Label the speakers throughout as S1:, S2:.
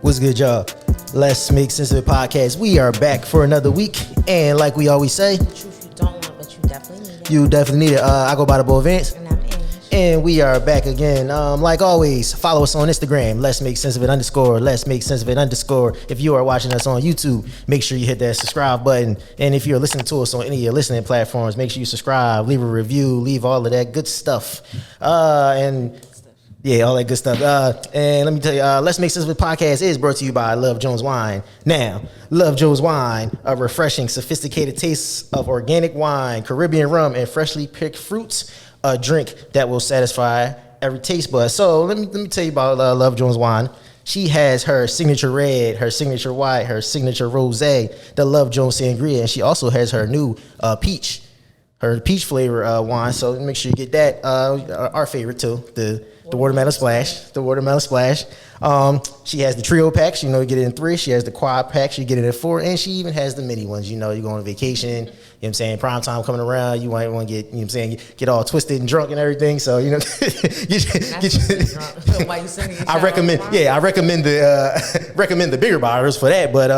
S1: What's good, y'all? Let's Make Sense of It podcast. We are back for another week, and like we always say,
S2: the truth you don't want, but you definitely need it.
S1: You definitely need it. I go by the Bo Vance,
S2: And I'm Ange.
S1: and we are back again. Like always, follow us on Instagram. Let's Make Sense of It _ Let's Make Sense of It _ If you are watching us on YouTube, make sure you hit that subscribe button. And if you're listening to us on any of your listening platforms, make sure you subscribe, leave a review, leave all of that good stuff. Yeah, all that good stuff. And let me tell you, Let's Make Sense of It podcast is brought to you by Love Jones Wine. Now, Love Jones Wine, a refreshing, sophisticated taste of organic wine, Caribbean rum, and freshly picked fruits. A drink that will satisfy every taste bud. So let me tell you about Love Jones Wine. She has her signature red, her signature white, her signature rosé, the Love Jones Sangria, and she also has her new peach flavor wine. So make sure you get that. Our favorite too, the watermelon splash. The watermelon splash. She has the trio packs. You get it in 3. She has the quad packs. You get it in 4, and she even has the mini ones. You're going on vacation. You know what I'm saying? Prime time coming around. You might want to get, get all twisted and drunk and everything. So why
S2: you sending
S1: I recommend the bigger bottles for that. But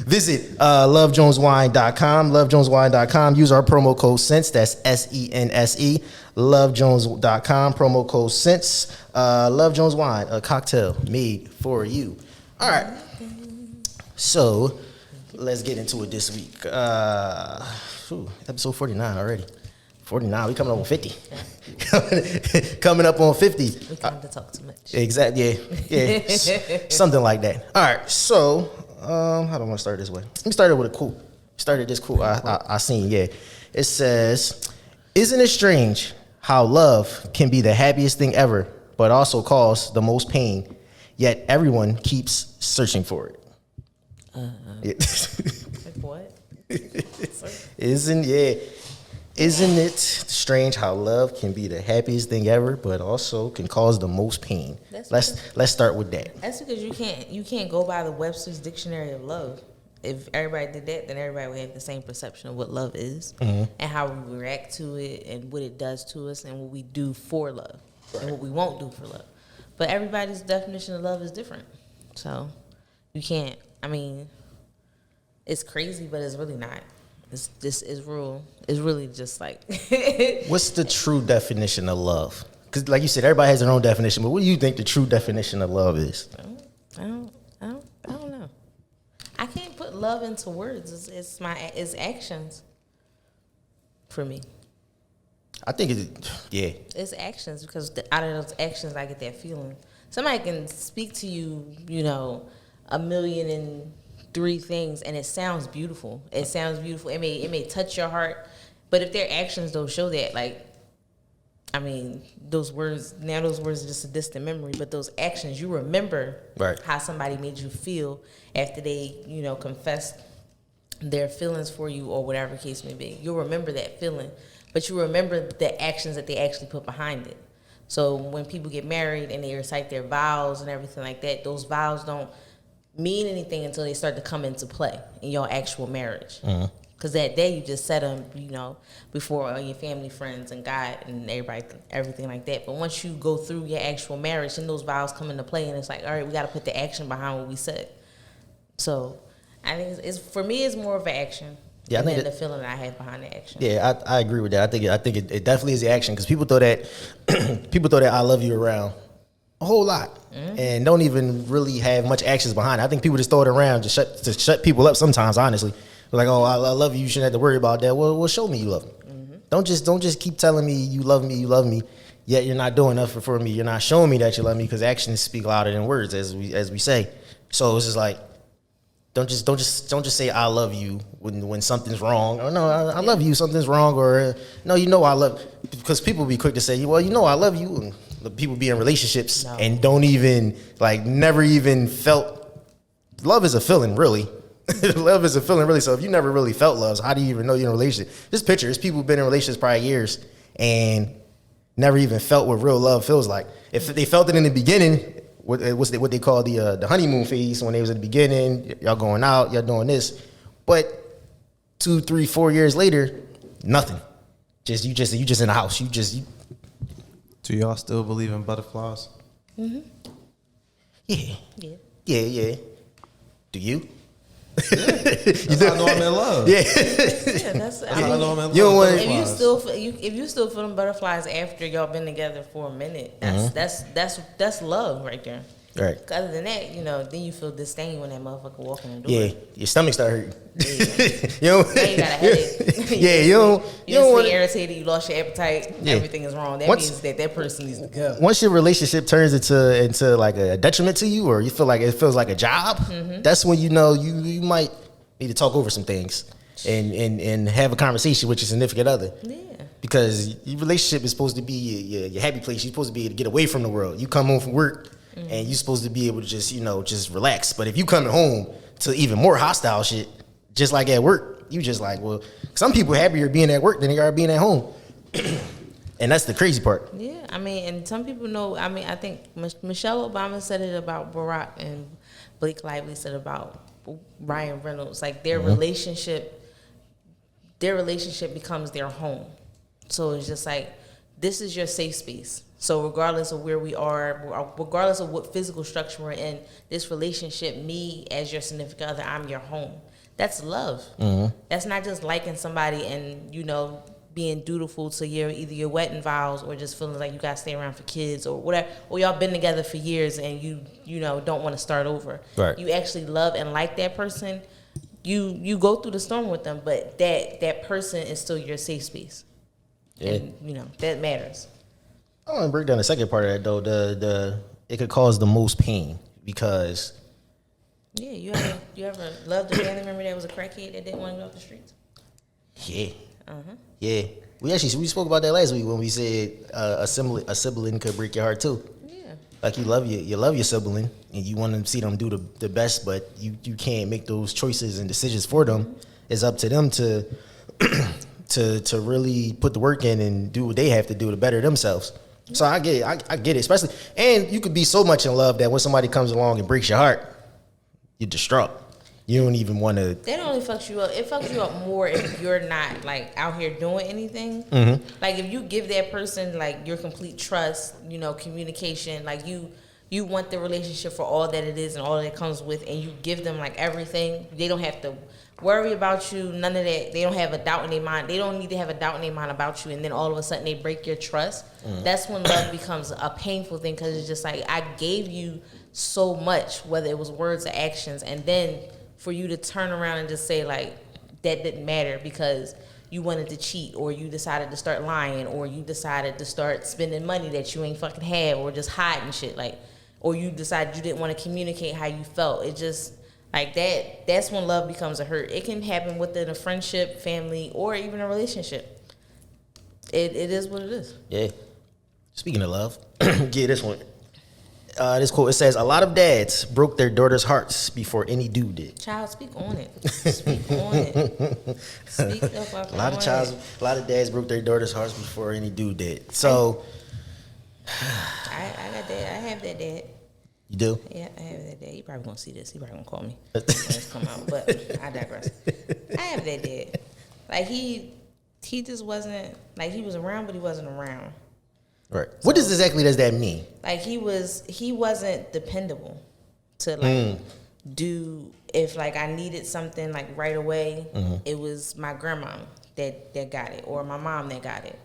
S1: visit lovejoneswine.com. Lovejoneswine.com. Use our promo code SENSE. That's SENSE. Lovejones.com. Promo code SENSE. Love Jones Wine, a cocktail made for you. All right. So let's get into it this week. Episode 49 already. 49. We coming up on 50. Coming up on 50.
S2: We kind of talk too much.
S1: Exactly. Yeah. Something like that. All right. So how do I want to start this way? Let me start it with a quote. Started this quote I seen. Yeah. It says, "Isn't it strange how love can be the happiest thing ever, but also cause the most pain, yet everyone keeps searching for it."
S2: Like what?
S1: Isn't it strange how love can be the happiest thing ever, but also can cause the most pain? Let's start with that.
S2: That's because you can't go by the Webster's Dictionary of Love. If everybody did that, then everybody would have the same perception of what love is, and how we react to it, and what it does to us, and what we do for love, and what we won't do for love. But everybody's definition of love is different. So you can't. I mean, it's crazy, but it's really not. It's real. It's really just like.
S1: What's the true definition of love? Because, like you said, everybody has their own definition. But what do you think the true definition of love is?
S2: I don't know. I can't put love into words. It's actions. For me,
S1: I think
S2: it's actions, because out of those actions, I get that feeling. Somebody can speak to you, 1,000,003 things, and it sounds beautiful. It may touch your heart, but if their actions don't show that, those words are just a distant memory. But those actions, you remember how somebody made you feel after they, confessed their feelings for you, or whatever case may be. You'll remember that feeling, but you remember the actions that they actually put behind it. So when people get married and they recite their vows and everything like that, those vows don't mean anything until they start to come into play in your actual marriage. Because that day you just said them, before all your family, friends, and God, and everybody, everything like that. But once you go through your actual marriage, and those vows come into play, and it's like, all right, we got to put the action behind what we said. So I think for me, it's more of an action.
S1: Yeah,
S2: than the feeling I have behind the action.
S1: Yeah, I agree with that. I think it definitely is the action, because people throw that "I love you" around a whole lot, and don't even really have much actions behind it. I think people just throw it around to shut people up sometimes, honestly. Like, oh, I love you. You shouldn't have to worry about that. Well, show me you love me. Don't just keep telling me you love me, yet you're not doing nothing for me. You're not showing me that you love me, because actions speak louder than words, as we say. So it's just like, don't just say I love you when something's wrong. Or no, I love you, something's wrong. Or no, I love, because people be quick to say, well, I love you. And the people be in relationships and don't even, never even felt. Love is a feeling, really. Love is a feeling, really. So if you never really felt love, how do you even know you're in a relationship? Just picture, there's people who've been in relationships probably years and never even felt what real love feels like. If they felt it in the beginning, what they call the honeymoon phase, when they was at the beginning, y'all going out, y'all doing this. But 2, 3, 4 years later, nothing. you just in the house.
S3: Do y'all still believe in butterflies?
S1: Yeah.
S2: Yeah.
S1: Yeah. Do you?
S3: That's how I know I'm in love.
S1: Yeah.
S2: That's how I know I'm in love.
S1: You don't want
S2: if you still feeling butterflies after y'all been together for a minute, that's love right there.
S1: Right.
S2: Other than that, then you feel disdain when that motherfucker walk in the door.
S1: Yeah, your stomach start hurting.
S2: Yeah. Now you got a headache.
S1: Yeah, you don't want
S2: irritated. You lost your appetite. Yeah. Everything is wrong. That means that person needs to go.
S1: Once your relationship turns into like a detriment to you, or you feel like it feels like a job, that's when you might need to talk over some things and have a conversation with your significant other.
S2: Yeah.
S1: Because your relationship is supposed to be your happy place. You're supposed to be able to get away from the world. You come home from work. And you're supposed to be able to just relax. But if you coming home to even more hostile shit, just like at work, you just like, well, some people happier being at work than they are being at home. And that's the crazy part.
S2: Yeah, and some people know, I think Michelle Obama said it about Barack, and Blake Lively said about Ryan Reynolds. Like their relationship becomes their home. So it's just like, this is your safe space. So regardless of where we are, regardless of what physical structure we're in, this relationship, me as your significant other, I'm your home. That's love. That's not just liking somebody and, being dutiful to either your wedding vows or just feeling like you got to stay around for kids or whatever. Or y'all been together for years and you don't want to start over.
S1: Right.
S2: You actually love and like that person. You go through the storm with them, but that person is still your safe space. Yeah. And, that matters.
S1: I want to break down the second part of that though. It could cause the most pain because.
S2: Yeah, you ever loved a family member that was a crackhead that didn't want to go off the streets?
S1: Yeah. Yeah. We spoke about that last week when we said a sibling could break your heart too.
S2: Yeah.
S1: Like you love your sibling and you want to see them do the best, but you can't make those choices and decisions for them. It's up to them to really put the work in and do what they have to do to better themselves. So I get it. I get it, especially, and you could be so much in love that when somebody comes along and breaks your heart, you're distraught. You don't even want to.
S2: That only fucks you up. It fucks you up more if you're not like out here doing anything. Like if you give that person like your complete trust, communication, like you want the relationship for all that it is and all that it comes with, and you give them like everything. They don't have to worry about you, none of that. They don't have a doubt in their mind. They don't need to have a doubt in their mind about you, and then all of a sudden they break your trust. That's when love becomes a painful thing, because it's just like, I gave you so much, whether it was words or actions, and then for you to turn around and just say like, that didn't matter because you wanted to cheat, or you decided to start lying, or you decided to start spending money that you ain't fucking had, or just hiding shit, like, or you decided you didn't want to communicate how you felt. It just, like that's when love becomes a hurt. It can happen within a friendship, family, or even a relationship. It is what it is.
S1: Yeah. Speaking of love, yeah, this one. This quote, it says, "A lot of dads broke their daughters' hearts before any dude did."
S2: Child, speak on it. Speak on it. Speak the fuck on it.
S1: A lot of dads broke their daughters' hearts before any dude did. So,
S2: I got that. I have that dad.
S1: You do?
S2: Yeah, I have that dad. He probably gonna see this. He probably gonna call me when this come out. But I digress. I have that dad. Like he just wasn't, like, he was around, but he wasn't around.
S1: Right. So, what does that mean?
S2: Like he wasn't dependable to like do, if like I needed something like right away, it was my grandma that got it, or my mom that got it,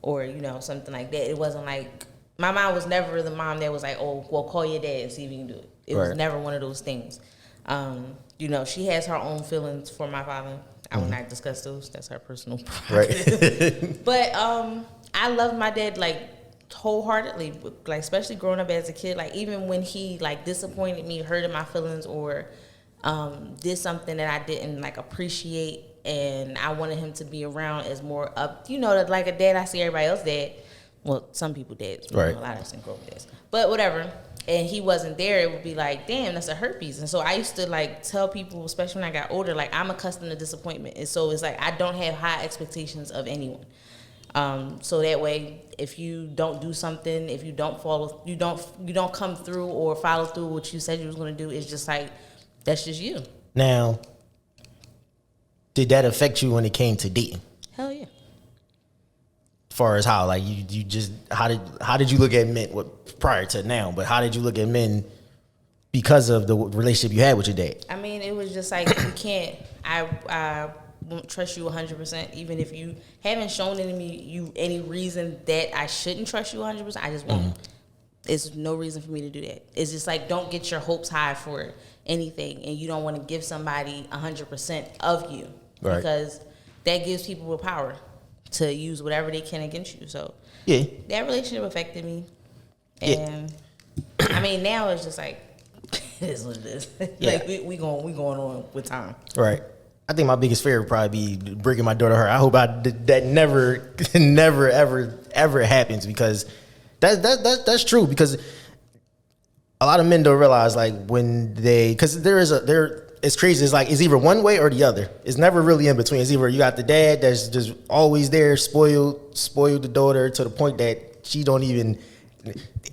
S2: or something like that. It wasn't like, my mom was never the mom that was like, oh, well, call your dad and see if you can do it. It was never one of those things. She has her own feelings for my father. I will not discuss those. That's her personal prerogative. Right. But I loved my dad like wholeheartedly, like especially growing up as a kid. Like even when he like disappointed me, hurted my feelings, or did something that I didn't like appreciate, and I wanted him to be around as more up, like a dad I see everybody else dad. Well, some people dads,
S1: right?
S2: A lot of us didn't grow up dads, but whatever. And he wasn't there, it would be like, damn, that's a herpes. And so I used to like tell people, especially when I got older, like I'm accustomed to disappointment, and so it's like I don't have high expectations of anyone. So that way, if you don't do something, if you don't follow, you don't come through or follow through what you said you was going to do, it's just like, that's just you.
S1: Now, did that affect you when it came to dating?
S2: Hell yeah.
S1: far as how, like, you just how did you look at men prior to now? But how did you look at men because of the relationship you had with your dad?
S2: I mean, it was just like you can't. I won't trust you 100%, even if you haven't shown any reason that I shouldn't trust you 100%. I just won't. There's no reason for me to do that. It's just like, don't get your hopes high for anything, and you don't want to give somebody 100% of you, right? Because that gives people the power to use whatever they can against you. So yeah, that relationship affected me, and I mean, now it's just like it is what it is. Yeah. Like we going on with time,
S1: right? I think my biggest fear would probably be breaking my daughter heart. I hope that never ever happens, because that's true. Because a lot of men don't realize, like, when because it's crazy. It's like it's either one way or the other. It's never really in between. It's either you got the dad that's just always there, spoiled the daughter to the point that she don't even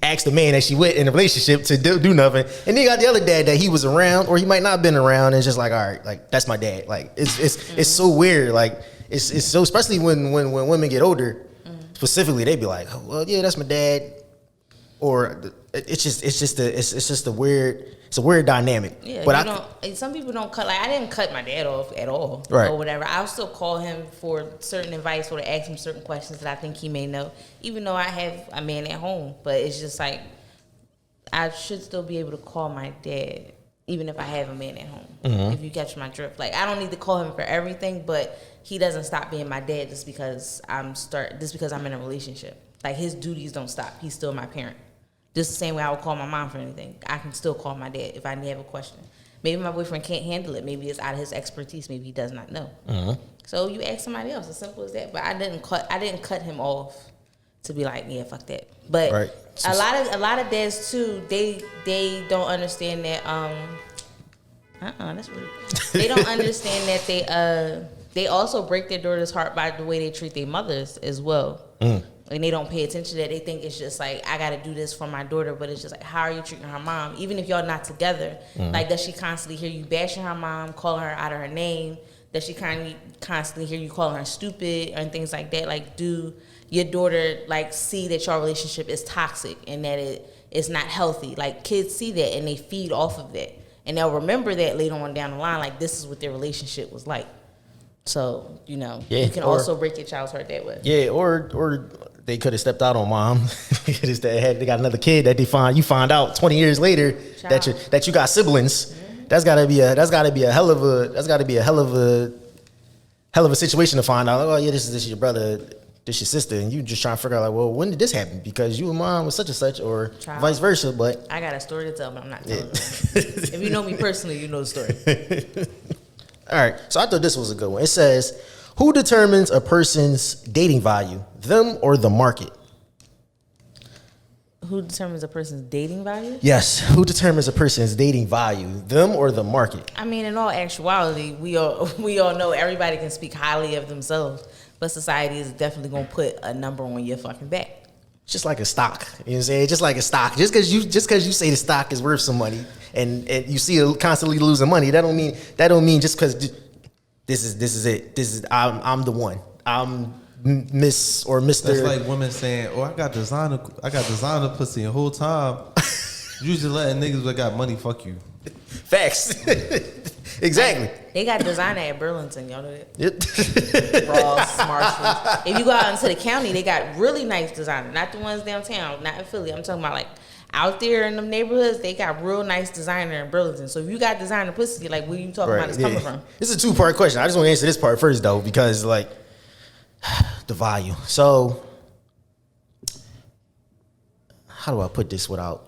S1: ask the man that she with in a relationship to do nothing. And then you got the other dad that he was around, or he might not have been around, and it's just like, all right, like, that's my dad. Like, it's so weird. Like, it's so, especially when women get older, specifically, they be like, oh, well, yeah, that's my dad. Or it's just a weird dynamic.
S2: Yeah, but some people don't cut. Like, I didn't cut my dad off at all, right, or whatever. I'll still call him for certain advice or to ask him certain questions that I think he may know, even though I have a man at home. But it's just like, I should still be able to call my dad, even if I have a man at home. If you catch my drift, like, I don't need to call him for everything, but he doesn't stop being my dad just because I'm in a relationship. Like, his duties don't stop. He's still my parent. Just the same way I would call my mom for anything, I can still call my dad if I have a question. Maybe my boyfriend can't handle it. Maybe it's out of his expertise. Maybe he does not know. So you ask somebody else. As simple as that. But I didn't cut him off to be like, yeah, fuck that. But right. a lot of dads too, they don't understand that. That's rude. They don't understand that they also break their daughter's heart by the way they treat their mothers as well. And they don't pay attention to that. They think it's just like, I got to do this for my daughter, but it's just like, how are you treating her mom? Even if y'all not together, like, does she constantly hear you bashing her mom, calling her out of her name? Does she constantly hear you calling her stupid and things like that? Like, do your daughter, like, see that your relationship is toxic and that it's not healthy? Like, kids see that and they feed off of that. And they'll remember that later on down the line, like, this is what their relationship was like. So, you can also break your child's heart that way. Yeah, or they could have stepped out on mom. They got another kid that you find out 20 years later that you got siblings. That's gotta be a hell of a situation to find out. Like, oh yeah, this is your brother, this your sister, and you just trying to figure out, like, well, when did this happen? Because you and mom was such and such, or vice versa. But I got a story to tell, but I'm not telling you. If you know me personally, you know the story.
S1: All right, so I thought this was a good one. It says, who determines a person's dating value, them or the market?
S2: Who determines a person's dating value?
S1: Yes, who determines a person's dating value, them or the market?
S2: I mean, in all actuality, we all know everybody can speak highly of themselves, but society is definitely going to put a number on your fucking back.
S1: Just like a stock, you know what I'm saying? Just like a stock. Just because you say the stock is worth some money and you see it constantly losing money, that don't mean just because this is it. I'm the one. I'm Miss or Mr.
S3: That's like women saying, "Oh, I got designer pussy the whole time." You just letting niggas that got money fuck you.
S1: Facts. Exactly.
S2: They got designer at Burlington, y'all know that? Yep. Ross, Marshalls. If you go out into the county, they got really nice designer. Not the ones downtown, not in Philly. I'm talking about, like, out there in them neighborhoods, they got real nice designer in Burlington. So if you got designer pussy, like, where you talking about is coming from?
S1: This is a 2-part question. I just want to answer this part first, though, because, like, the value. So, how do I put this without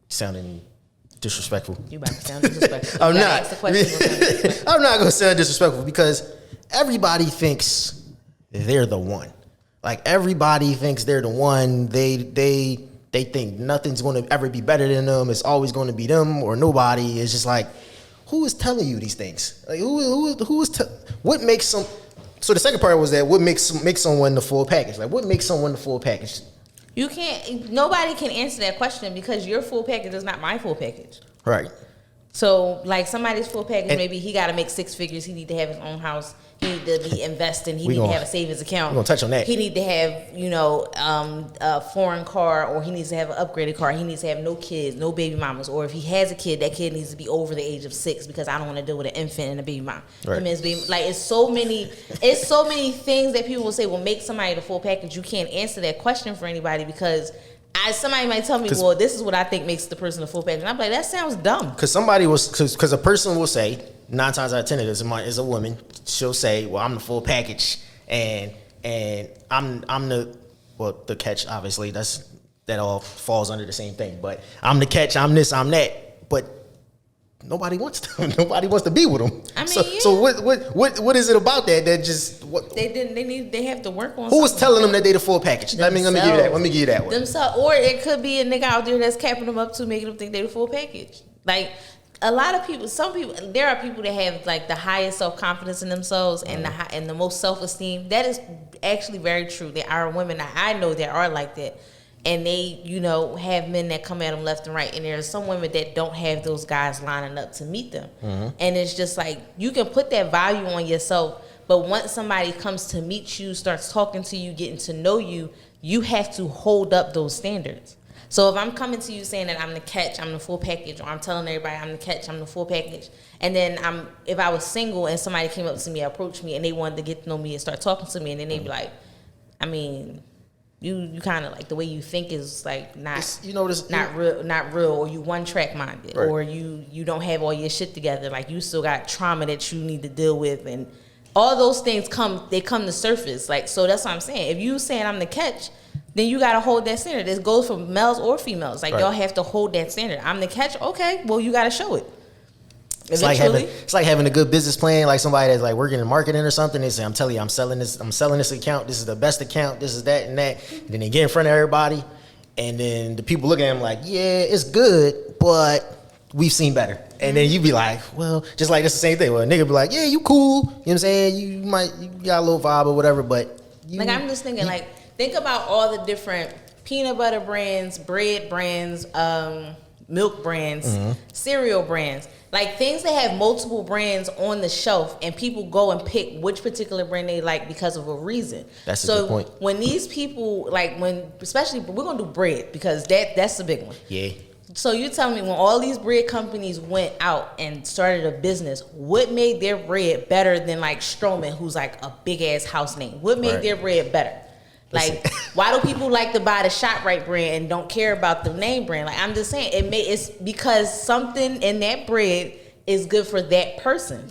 S1: sounding disrespectful?
S2: You about to sound disrespectful.
S1: I'm not. I'm not gonna sound disrespectful because everybody thinks they're the one. Like, everybody thinks they're the one. They think nothing's gonna ever be better than them. It's always gonna be them or nobody. It's just like, who is telling you these things? Like, what makes some? So the second part was that what makes someone the full package? Like, what makes someone the full package?
S2: You can't. Nobody can answer that question because your full package is not my full package.
S1: Right.
S2: So, like, somebody's full package, maybe he got to make 6 figures. He need to have his own house. He need to be investing. He need to have a savings account.
S1: We're going to touch on that.
S2: He need to have, a foreign car, or he needs to have an upgraded car. He needs to have no kids, no baby mamas. Or if he has a kid, that kid needs to be over the age of 6 because I don't want to deal with an infant and a baby mom.
S1: Right.
S2: It's so many things that people will say will make somebody the full package. You can't answer that question for anybody because somebody might tell me, well, this is what I think makes the person a full package. And I'm like, that sounds dumb.
S1: Because a person will say, 9 times out of 10 is a woman. She'll say, well, I'm the full package, and I'm the catch. Obviously, that all falls under the same thing. But I'm the catch. I'm this. I'm that. But nobody wants to be with them.
S2: I mean,
S1: so what is it about that just what
S2: they have to work on?
S1: Who was telling them that they the full package? Let me give you that. Let me give you that one.
S2: Themselves, or it could be a nigga out there that's capping them up to making them think they the full package. Like a lot of people, there are people that have like the highest self-confidence in themselves and the most self-esteem. That is actually very true. There are women that I know that are like that. And they, have men that come at them left and right. And there's some women that don't have those guys lining up to meet them. Mm-hmm. And it's just like, you can put that value on yourself, but once somebody comes to meet you, starts talking to you, getting to know you, you have to hold up those standards. So if I'm coming to you saying that I'm the catch, I'm the full package, or I'm telling everybody I'm the catch, I'm the full package, and then if I was single and somebody came up to me, approached me, and they wanted to get to know me and start talking to me, and then they'd be like, I mean, you kind of like the way you think is like not real, or you one track minded, right. Or you don't have all your shit together, like you still got trauma that you need to deal with, and all those things come to surface. Like, so that's what I'm saying. If you saying I'm the catch, then you got to hold that standard. This goes for males or females. Like, right. Y'all have to hold that standard. I'm the catch. Okay, well, you got to show it.
S1: It's like having a good business plan. Like somebody that's like working in marketing or something. They say, I'm telling you, I'm selling this account. This is the best account. This is that and that. And then they get in front of everybody. And then the people look at them like, yeah, it's good, but we've seen better. And then you be like, well, just like that's the same thing. Well, a nigga be like, yeah, you cool. You know what I'm saying? You got a little vibe or whatever, but
S2: I'm just thinking think about all the different peanut butter brands, bread brands, milk brands, cereal brands. Like things that have multiple brands on the shelf, and people go and pick which particular brand they like because of a reason.
S1: That's a good point.
S2: When these people, especially we're gonna do bread because that's the big one.
S1: Yeah.
S2: So you tell me when all these bread companies went out and started a business, what made their bread better than like Stroman, who's like a big ass house name? What made their bread better? Like, why do people like to buy the ShopRite brand and don't care about the name brand? Like, I'm just saying, it's because something in that bread is good for that person.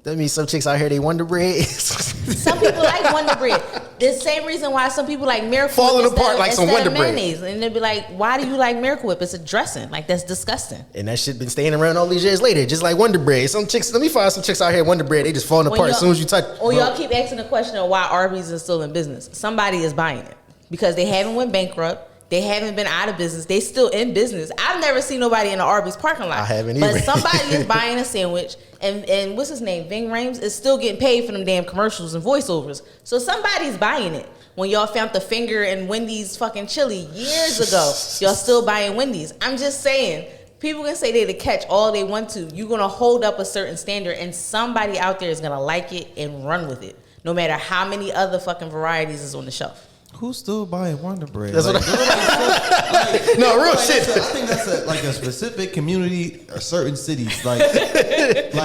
S1: That means some chicks out here, they Wonder Bread.
S2: Some people like Wonder Bread. The same reason why some people like Miracle Whip
S1: falling apart like some Wonder Bread.
S2: And they'll be like, why do you like Miracle Whip? It's a dressing. Like, that's disgusting.
S1: And that shit been staying around all these years later, just like Wonder Bread. Some chicks, let me find some chicks out here, Wonder Bread, they just falling apart as soon as you touch it.
S2: Or y'all keep asking the question of why Arby's is still in business. Somebody is buying it because they haven't went bankrupt. They haven't been out of business. They still in business. I've never seen nobody in the Arby's parking lot.
S1: I haven't either.
S2: But somebody is buying a sandwich, and what's his name? Ving Rhames is still getting paid for them damn commercials and voiceovers. So somebody's buying it. When y'all found the finger in Wendy's fucking chili years ago, y'all still buying Wendy's. I'm just saying, people can say they the catch all they want to. You're going to hold up a certain standard, and somebody out there is going to like it and run with it, no matter how many other fucking varieties is on the shelf.
S3: Who's still buying Wonder Bread?
S1: That's real shit.
S3: I think that's a specific community or certain cities. Real
S1: shit.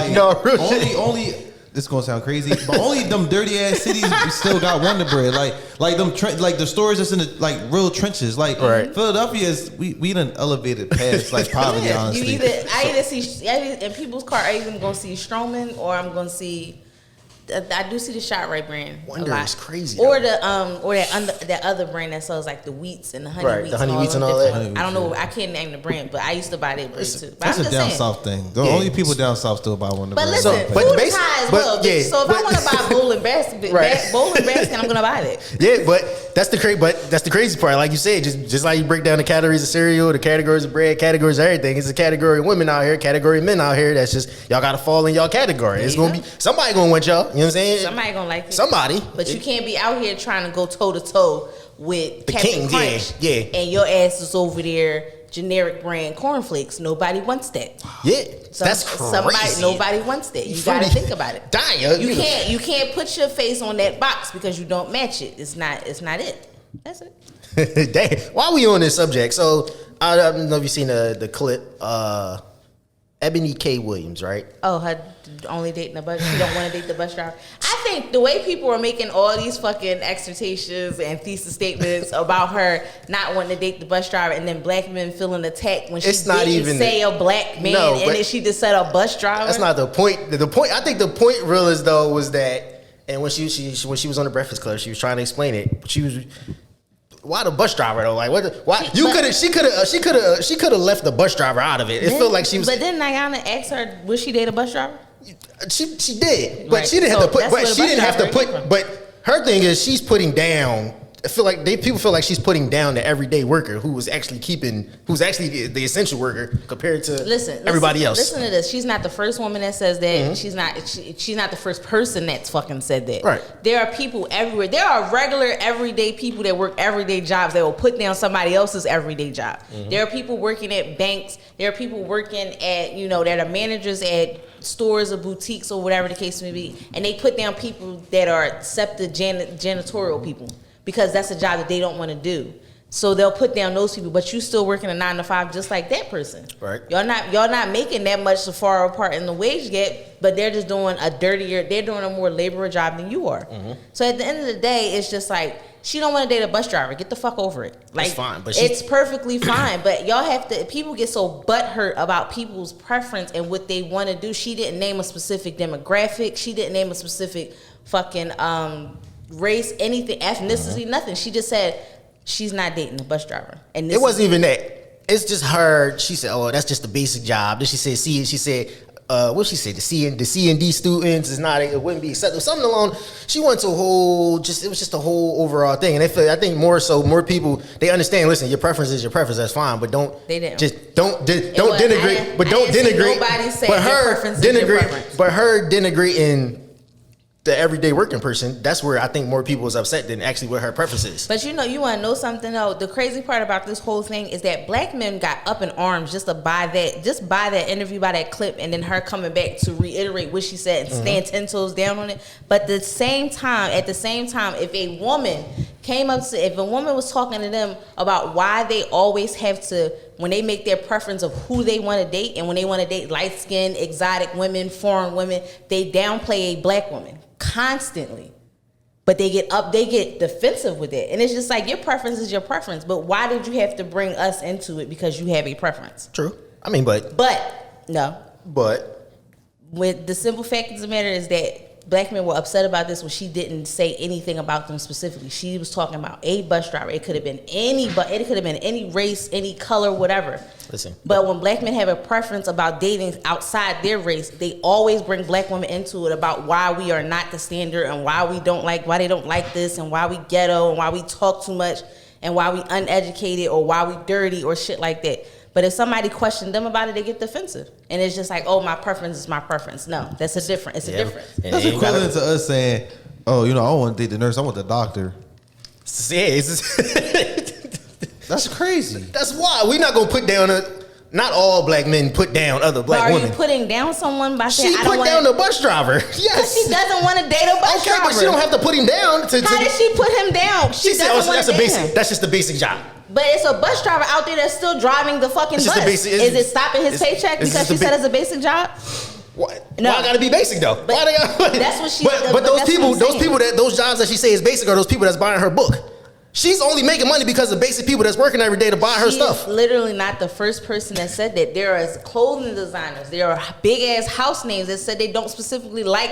S3: Only this gonna sound crazy, but only them dirty ass cities still got Wonder Bread. Like them the stores that's in the real trenches. Philadelphia is we done elevated past poverty. Honestly,
S2: I either see in people's car. I either gonna see Stroman or I'm gonna see. I do see the ShopRite brand.
S1: Wonder is crazy.
S2: Or that other brand that sells like the wheats and the honey wheats.
S1: The honey wheats and all that.
S2: I don't know. I can't name the brand, but I used to buy that brand too. But
S3: that's a down south thing. The only people down south still buy Wonder Bread.
S2: But listen, food is high as well. Yeah, so if I want to buy bowling basket, I'm gonna buy that.
S1: Yeah, but that's the crazy part. Like you said, just like you break down the categories of cereal, the categories of bread, categories of everything. It's a category of women out here, category of men out here. That's just y'all gotta fall in y'all category. It's gonna be somebody gonna want y'all. You know what I'm saying?
S2: Somebody gonna like it.
S1: Somebody.
S2: But you can't be out here trying to go toe to toe with
S1: the
S2: Captain
S1: King.
S2: Crunch,
S1: yeah.
S2: And your ass is over there generic brand cornflakes. Nobody wants that.
S1: Yeah, that's crazy.
S2: Nobody wants that. You got to think about it.
S1: Dang,
S2: you can't put your face on that box because you don't match it. It's not it. That's it.
S1: Dang. While we on this subject, so I don't know if you've seen the clip. Ebony K. Williams, right?
S2: Oh, her only dating the bus. She don't want to date the bus driver. I think the way people are making all these fucking exhortations and thesis statements about her not wanting to date the bus driver, and then black men feeling attacked when she didn't say a black man, and then she just said a bus driver.
S1: That's not the point. The point. I think the point, real as though, was that, and when she was on the Breakfast Club, she was trying to explain it. She was. Why the bus driver though? Like what? Why you could? She could have left the bus driver out of it. It felt like she was.
S2: But then Niana asked her, "Would she date a bus driver?"
S1: She did, but she didn't have to put. But she didn't have to put. But her thing is, she's putting down. I feel like people feel like she's putting down the everyday worker who's actually the essential worker compared to everybody else.
S2: Listen to this. She's not the first woman that says that. Mm-hmm. She's not the first person that's fucking said that.
S1: Right.
S2: There are people everywhere. There are regular everyday people that work everyday jobs that will put down somebody else's everyday job. Mm-hmm. There are people working at banks. There are people working at that are managers at stores or boutiques or whatever the case may be, and they put down people that are septic janitorial people, because that's a job that they don't want to do. So they'll put down those people, but you still working a 9 to 5 just like that person.
S1: Right.
S2: Y'all not making that much so far apart in the wage gap, but they're just doing they're doing a more laborer job than you are. Mm-hmm. So at the end of the day, it's just like, she don't want to date a bus driver. Get the fuck over it. Like,
S1: it's fine, but
S2: it's perfectly fine. But y'all have to. People get so butthurt about people's preference and what they want to do. She didn't name a specific demographic. She didn't name a specific fucking race, anything, ethnicity, nothing. She just said she's not dating a bus driver. And
S1: it wasn't even that. It's just her. She said, "Oh, that's just the basic job." Then she said, "See," she said. What she said, the C and D students is not, it wouldn't be acceptable. Something along, she went to it was just a whole overall thing. And I think more people, they understand, listen, your preference is your preference, that's fine, but don't denigrate.
S2: Nobody said your preference is your preference.
S1: But her denigrating the everyday working person, that's where I think more people is upset than actually what her preference is.
S2: But you want to know something though? The crazy part about this whole thing is that black men got up in arms just by that interview, by that clip, and then her coming back to reiterate what she said and stand 10 toes down on it. But at the same time, if a woman was talking to them about why they always have to, when they make their preference of who they want to date, and when they want to date light-skinned, exotic women, foreign women, they downplay a black woman constantly. But they get defensive with it. And it's just like, your preference is your preference. But why did you have to bring us into it because you have a preference?
S1: True. I mean, but
S2: with the simple fact of the matter is that black men were upset about this when she didn't say anything about them specifically. She was talking about a bus driver. It could have been any race, any color, whatever.
S1: Listen.
S2: But when black men have a preference about dating outside their race, they always bring black women into it about why we are not the standard and why they don't like this, and why we ghetto, and why we talk too much, and why we uneducated, or why we dirty, or shit like that. But if somebody questioned them about it, they get defensive. And it's just like, oh, my preference is my preference. No, that's a difference. It's a difference.
S3: That's equivalent to us saying, oh, I don't want to date the nurse, I want the doctor.
S1: Yeah,
S3: that's crazy.
S1: That's why we're not going to put down not all black men put down other black women.
S2: Are you putting down someone by saying,
S1: she put down the bus driver? Yes.
S2: She doesn't want to date a bus driver.
S1: Okay, but she don't have to put him down.
S2: How did she put him down?
S1: She said, that's just the basic job.
S2: But it's a bus driver out there that's still driving the fucking bus. Is it stopping his paycheck because she said it's a basic job?
S1: What? No. Why gotta be basic though?
S2: But that's what she.
S1: But those jobs that she say is basic are those people that's buying her book. She's only making money because of basic people that's working every day to buy her stuff.
S2: She's literally not the first person that said that. There are clothing designers. There are big ass house names that said they don't specifically like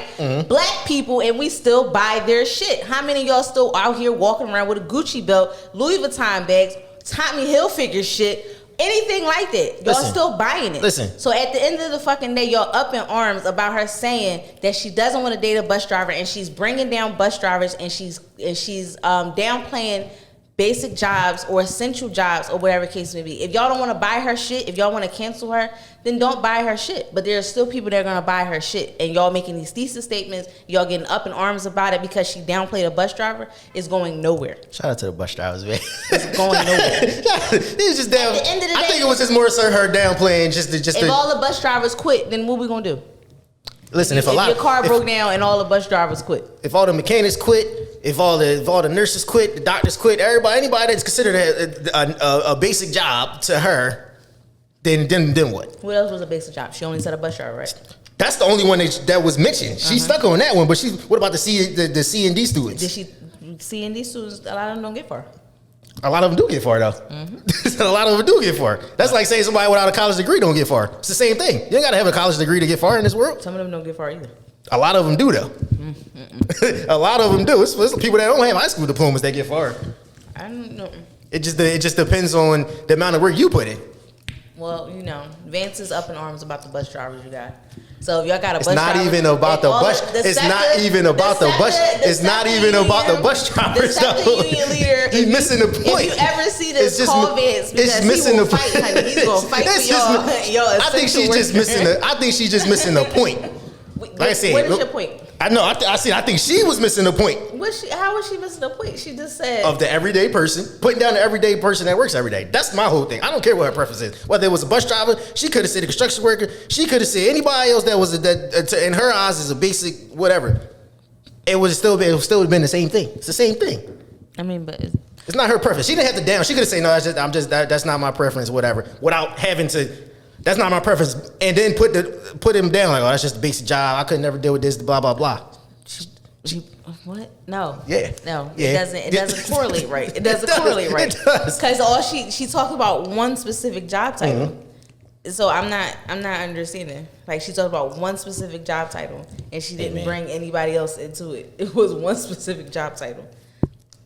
S2: black people, and we still buy their shit. How many of y'all still out here walking around with a Gucci belt, Louis Vuitton bags, Tommy Hilfiger shit, anything like that? Y'all still buying it.
S1: Listen.
S2: So at the end of the fucking day, y'all up in arms about her saying that she doesn't want to date a bus driver, and she's bringing down bus drivers, and she's downplaying basic jobs or essential jobs or whatever the case may be. If y'all don't want to buy her shit, if y'all want to cancel her, then don't buy her shit. But there are still people that are going to buy her shit. And y'all making these thesis statements, y'all getting up in arms about it because she downplayed a bus driver, is going nowhere.
S1: Shout out to the bus drivers, man.
S2: It's going nowhere.
S1: It's just down.
S2: At the end of the day,
S1: I think it was just more so her downplaying
S2: if all the bus drivers quit, then what we going to do?
S1: Listen, if
S2: your car broke down and all the bus drivers quit,
S1: if all the mechanics quit, if all the nurses quit, the doctors quit, anybody that's considered a basic job to her, then what?
S2: What else was a basic job? She only said a bus driver, right?
S1: That's the only one that was mentioned. She stuck on that one, but what about the C and D students?
S2: Did she C and D students? A lot of them don't get far.
S1: A lot of them do get far, though. Mm-hmm. A lot of them do get far. That's like saying somebody without a college degree don't get far. It's the same thing. You ain't got to have a college degree to get far in this world.
S2: Some of them don't get far either.
S1: A lot of them do, though. A lot of them do. It's people that don't have high school diplomas that get far.
S2: I don't know.
S1: It just depends on the amount of work you put in.
S2: Well, Vance is up in arms about the bus drivers you got. So if y'all got a bus
S1: driver, it's not even about the bus. It's not even about the bus. It's not even about the bus drivers.
S2: The union leader.
S1: He's missing the point.
S2: If you ever see this, call Vance because he will fight, honey. He's gonna fight for y'all.
S1: I think she's just missing the. I think she's just missing the point. Like I said,
S2: what is your point?
S1: I know. I think she was missing the point.
S2: How was she missing the point? She just said
S1: of the everyday person, putting down the everyday person that works every day. That's my whole thing. I don't care what her preference is. Whether it was a bus driver, she could have said a construction worker. She could have said anybody else that was in her eyes is a basic whatever. It would still have been the same thing. It's the same thing.
S2: I mean, but
S1: it's not her preference. She didn't have to down. She could have said no. That's not my preference. Whatever. Without having to. That's not my preference, and then put him down like, oh, that's just a basic job. I could never deal with this. Blah blah blah.
S2: What? No.
S1: Yeah.
S2: No.
S1: Yeah.
S2: It doesn't correlate right. It doesn't correlate right.
S1: It does.
S2: Because all she talked about one specific job title. Mm-hmm. So I'm not understanding. Like she talked about one specific job title, and she didn't bring anybody else into it. It was one specific job title.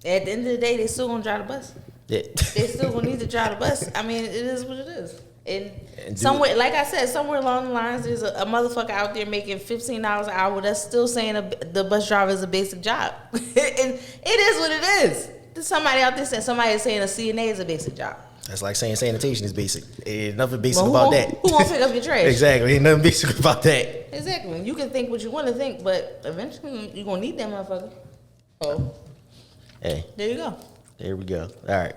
S2: At the end of the day, they still gonna drive the bus. Yeah. They still gonna need to drive the bus. I mean, it is what it is. And somewhere, like I said, somewhere along the lines, there's a motherfucker out there making $15 an hour that's still saying the bus driver is a basic job. And it is what it is. There's somebody out there saying a CNA is a basic job.
S1: That's like saying sanitation is basic. Ain't nothing basic about that.
S2: Who won't pick up your trash?
S1: Exactly. Ain't nothing basic about that.
S2: Exactly. You can think what you want to think, but eventually you're going to need that motherfucker. Oh.
S1: Hey.
S2: There you go.
S1: There we go. All right.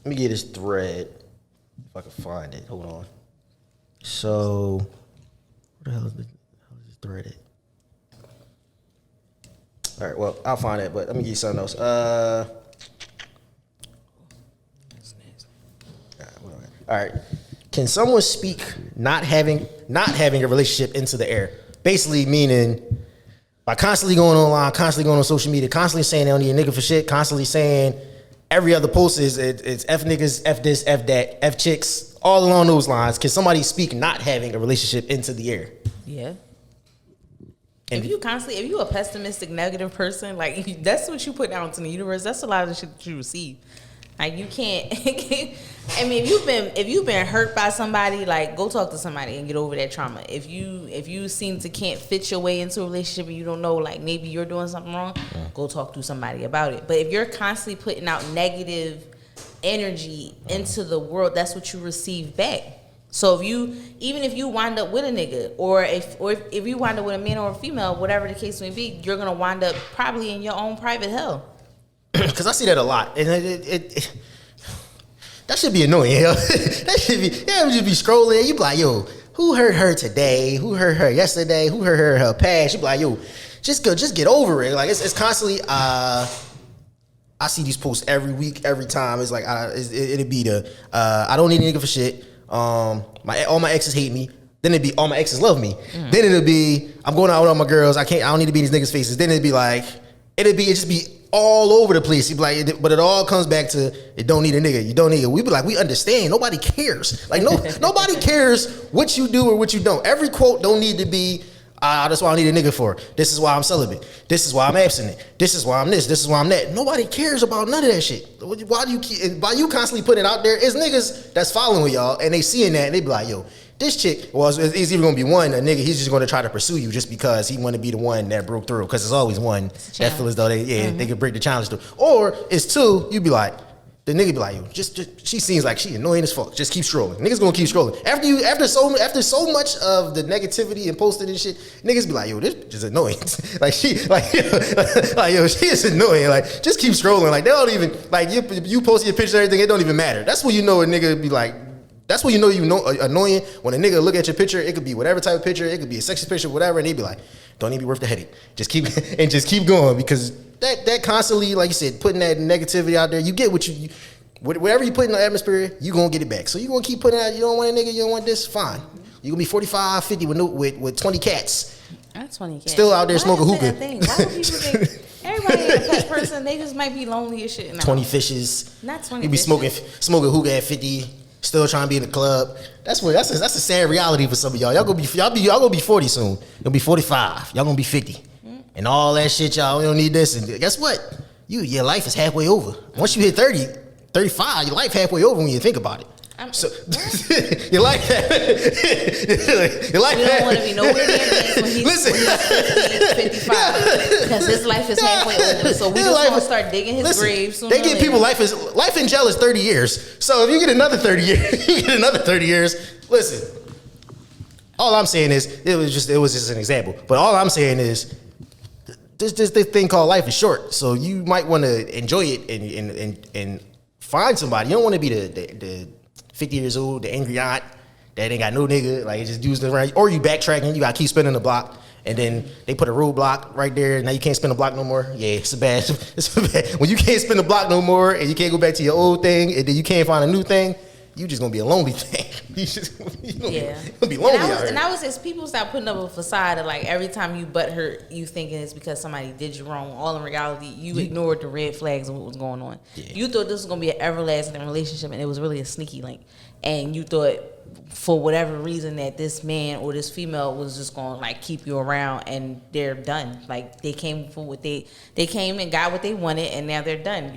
S1: Let me get this thread. If I can find it. Hold on. So, where the hell is this thread at? All right, well, I'll find it, but let me get you something else. All right. Can someone speak not having a relationship into the air? Basically meaning by constantly going online, constantly going on social media, constantly saying they don't need a nigga for shit, constantly saying every other post is it's F niggas, F this, F that, F chicks, all along those lines. Can somebody speak not having a relationship into the air?
S2: Yeah. And if you a pessimistic, negative person, like that's what you put out into the universe. That's a lot of the shit that you receive. Like you can't. I mean, if you've been hurt by somebody, like go talk to somebody and get over that trauma. If you seem to can't fit your way into a relationship and you don't know, like maybe you're doing something wrong, go talk to somebody about it. But if you're constantly putting out negative energy into the world, that's what you receive back. So even if you wind up with a nigga, or if you wind up with a man or a female, whatever the case may be, you're gonna wind up probably in your own private hell.
S1: Because I see that a lot, and it that should be annoying. That should be. Yeah, just be scrolling. You be like, yo, who hurt her today? Who hurt her yesterday? Who hurt her past? You be like, yo, just get over it. Like it's constantly. I see these posts every week, every time. It's like it'd be I don't need a nigga for shit. All my exes hate me. Then it'd be all my exes love me. Then it'll be I'm going out with all my girls. I don't need to be in these niggas' faces. Then it'd just be all over the place. You'd be like, but it all comes back to it don't need a nigga. You don't need it. We be like, we understand. Nobody cares. Like nobody cares what you do or what you don't. Every quote don't need to be that's why I need a nigga for. This is why I'm celibate. This is why I'm abstinent. This is why I'm this. This is why I'm that. Nobody cares about none of that shit. Why you constantly putting it out there? It's niggas that's following y'all and they seeing that and they be like, yo, This chick, well, it's either gonna be one, a nigga, he's just gonna try to pursue you just because he wanna be the one that broke through. Cause there's always one that feel as though they could break the challenge through. Or it's two, you be like, the nigga be like, yo, just she seems like she annoying as fuck. Just keep scrolling. Niggas gonna keep scrolling. After so much of the negativity and posting and shit, niggas be like, yo, this is annoying. like yo, she is annoying. Like, just keep scrolling. Like, they don't even like you post your picture and everything, it don't even matter. That's when you know a nigga be like, that's when you know annoying. When a nigga look at your picture, it could be whatever type of picture, it could be a sexy picture, whatever, and they be like, don't even be worth the headache. Just keep going, because that constantly, like you said, putting that negativity out there, you get whatever you put in the atmosphere, you gonna get it back. So you gonna keep putting out, you don't want a nigga, you don't want this, fine. You gonna be 45, 50 with 20 cats.
S2: That's 20 cats.
S1: Still out there smoking hookah.
S2: Why do people think everybody ain't a pet person? They just might be lonely as shit now.
S1: 20 fishes.
S2: Not 20
S1: You be
S2: fishes.
S1: smoking hookah at 50. Still trying to be in the club. That's a sad reality for some of y'all. Y'all gonna be 40 soon. You'll be 45. Y'all gonna be 50. And all that shit, y'all don't need this. And guess what? Your life is halfway over. Once you hit 30, 35, your life halfway over when you think about it. So your life, your life.
S2: We don't want to be nowhere near this when he's 55, because his life is halfway over. So we just gonna start digging his grave sooner.
S1: They give people life in jail is 30 years. So if you get another 30 years, listen. All I'm saying is it was just an example. But all I'm saying is this thing called life is short. So you might want to enjoy it and find somebody. You don't want to be the 50 years old, the angry aunt that ain't got no nigga, like just dudes around, or you backtracking, you gotta keep spinning the block, and then they put a roadblock right there, now you can't spin the block no more. Yeah, it's bad. When you can't spin the block no more, and you can't go back to your old thing, and then you can't find a new thing, you just gonna be a lonely thing. you gonna be lonely out here.
S2: And I was just, people stop putting up a facade of like every time you butt hurt, you thinking it's because somebody did you wrong. All in reality, you ignored the red flags of what was going on. Yeah. You thought this was gonna be an everlasting relationship, and it was really a sneaky link. And you thought for whatever reason that this man or this female was just gonna like keep you around, and they're done. Like they came for what they came and got what they wanted, and now they're done.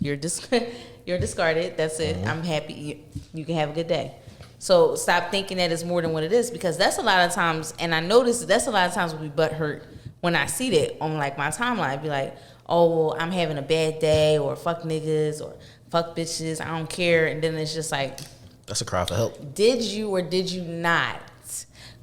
S2: You're discarded. That's it. I'm happy. You can have a good day. So stop thinking that it's more than what it is, because that's a lot of times, and I notice that's a lot of times when we butt hurt. When I see that on like my timeline, I'd be like, oh, well, I'm having a bad day, or fuck niggas, or fuck bitches, I don't care. And then it's just like,
S1: that's a cry for help.
S2: Did you or did you not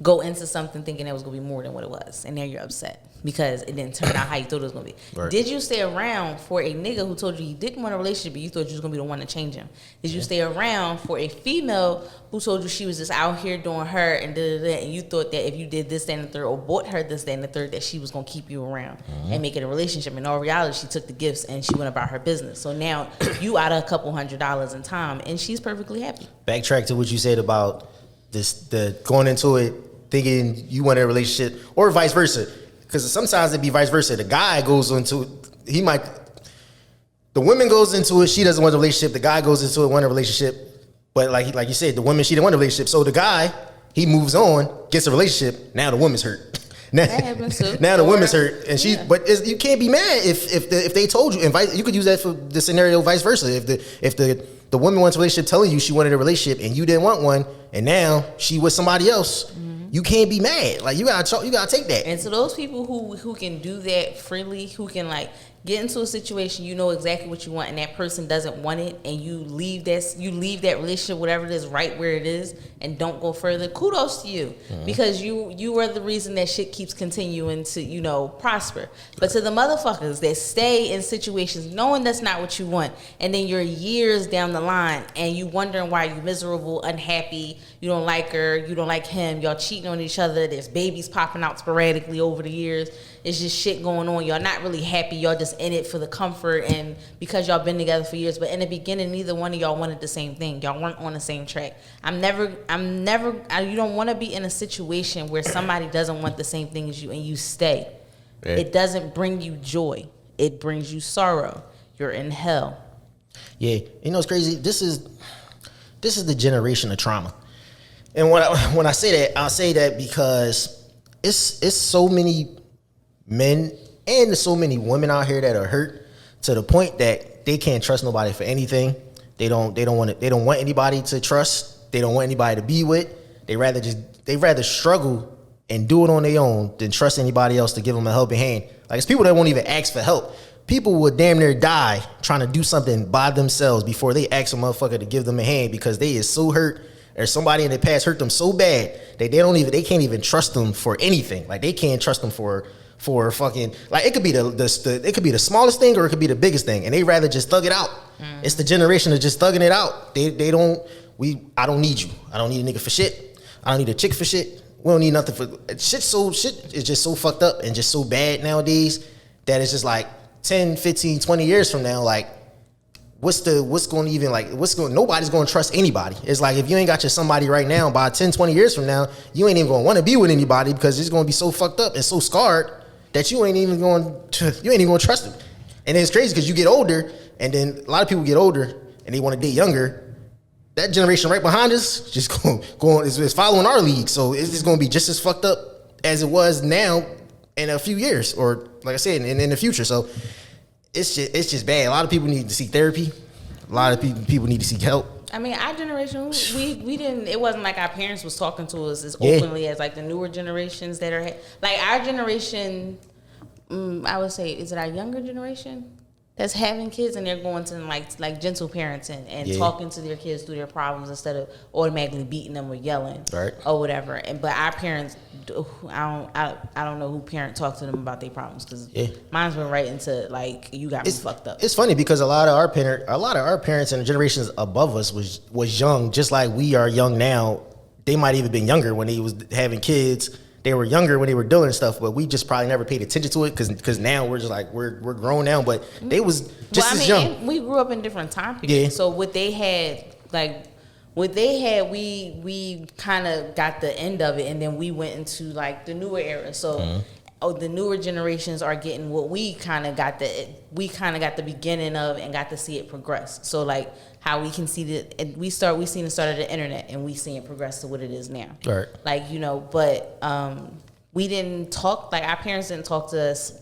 S2: go into something thinking it was going to be more than what it was, and now you're upset because it didn't turn out how you thought it was going to be? Right. Did you stay around for a nigga who told you he didn't want a relationship, but you thought you was going to be the one to change him? Did you stay around for a female who told you she was just out here doing her and and you thought that if you did this, that, and the third, or bought her this, that, and the third, that she was going to keep you around and make it a relationship? In all reality, she took the gifts and she went about her business. So now you out of a couple $100s in time, and she's perfectly happy. Backtrack
S1: to what you said about the going into it thinking you want a relationship, or vice versa. Because sometimes it'd be vice versa. The guy goes into it, the woman goes into it, she doesn't want a relationship. The guy goes into it, want a relationship. But like you said, the woman, she didn't want a relationship. So the guy, he moves on, gets a relationship. Now the woman's hurt. Now the woman's hurt, and but you can't be mad if they told you. You could use that for the scenario vice versa. If the woman wants a relationship, telling you she wanted a relationship and you didn't want one, and now she with somebody else. You can't be mad. Like you gotta take that. And to those people who can do that freely, who can like get into a situation, you know exactly what you want, and that person doesn't want it, and you leave that relationship, whatever it is, right where it is, and don't go further. Kudos to you, because you are the reason that shit keeps continuing to prosper. But to the motherfuckers that stay in situations knowing that's not what you want, and then you're years down the line and you wondering why you're miserable, unhappy, you don't like her, you don't like him, y'all cheating on each other, there's babies popping out sporadically over the years, it's just shit going on, y'all not really happy, y'all just in it for the comfort and because y'all been together for years. But in the beginning, neither one of y'all wanted the same thing. Y'all weren't on the same track. You don't want to be in a situation where somebody doesn't want the same thing as you and you stay. Yeah. It doesn't bring you joy. It brings you sorrow. You're in hell. Yeah, it's crazy. This is the generation of trauma. And when I say that, I'll say that because it's so many men and so many women out here that are hurt to the point that they can't trust nobody for anything. They don't want anybody to trust. They don't want anybody to be with. They rather struggle and do it on their own than trust anybody else to give them a helping hand. Like, it's people that won't even ask for help. People would damn near die trying to do something by themselves before they ask a motherfucker to give them a hand because they is so hurt, or somebody in the past hurt them so bad that they can't even trust them for anything. Like, they can't trust them for fucking, like, it could be the smallest thing or it could be the biggest thing, and they rather just thug it out. It's the generation of just thugging it out. I don't need you. I don't need a nigga for shit. I don't need a chick for shit. We don't need nothing for shit. Shit is just so fucked up and just so bad nowadays that it's just like 10, 15, 20 years from now, like, nobody's going to trust anybody. It's like, if you ain't got your somebody right now, by 10, 20 years from now, you ain't even going to want to be with anybody because it's going to be so fucked up and so scarred that you ain't even going to trust them. And it's crazy because you get older, and then a lot of people get older and they want to date younger. That generation right behind us just is following our league. So it's just going to be just as fucked up as it was now in a few years, or like I said, in the future. So it's just bad. A lot of people need to seek therapy. A lot of people need to seek help.
S2: I mean, our generation, we didn't. It wasn't like our parents was talking to us as openly as like the newer generations that are like our generation. I would say, is it our younger generation that's having kids and they're going to like gentle parenting and talking to their kids through their problems instead of automatically beating them or yelling or whatever. But our parents, I don't know who parent talked to them about their problems, because mine's been right into like, you got me fucked up.
S1: It's funny because a lot of our parents and the generations above us was young, just like we are young now. They might even been younger when they was having kids. They were younger when they were doing stuff, but we just probably never paid attention to it because now we're just like, we're grown now, but they was just as young.
S2: We grew up in different time periods. Yeah. So what they had, we kind of got the end of it, and then we went into like the newer era. So the newer generations are getting what we kind of got the beginning of and got to see it progress. So like how we can see that we seen the start of the internet and we seen it progress to what it is now.
S1: Right.
S2: Like, but we didn't talk, like our parents didn't talk to us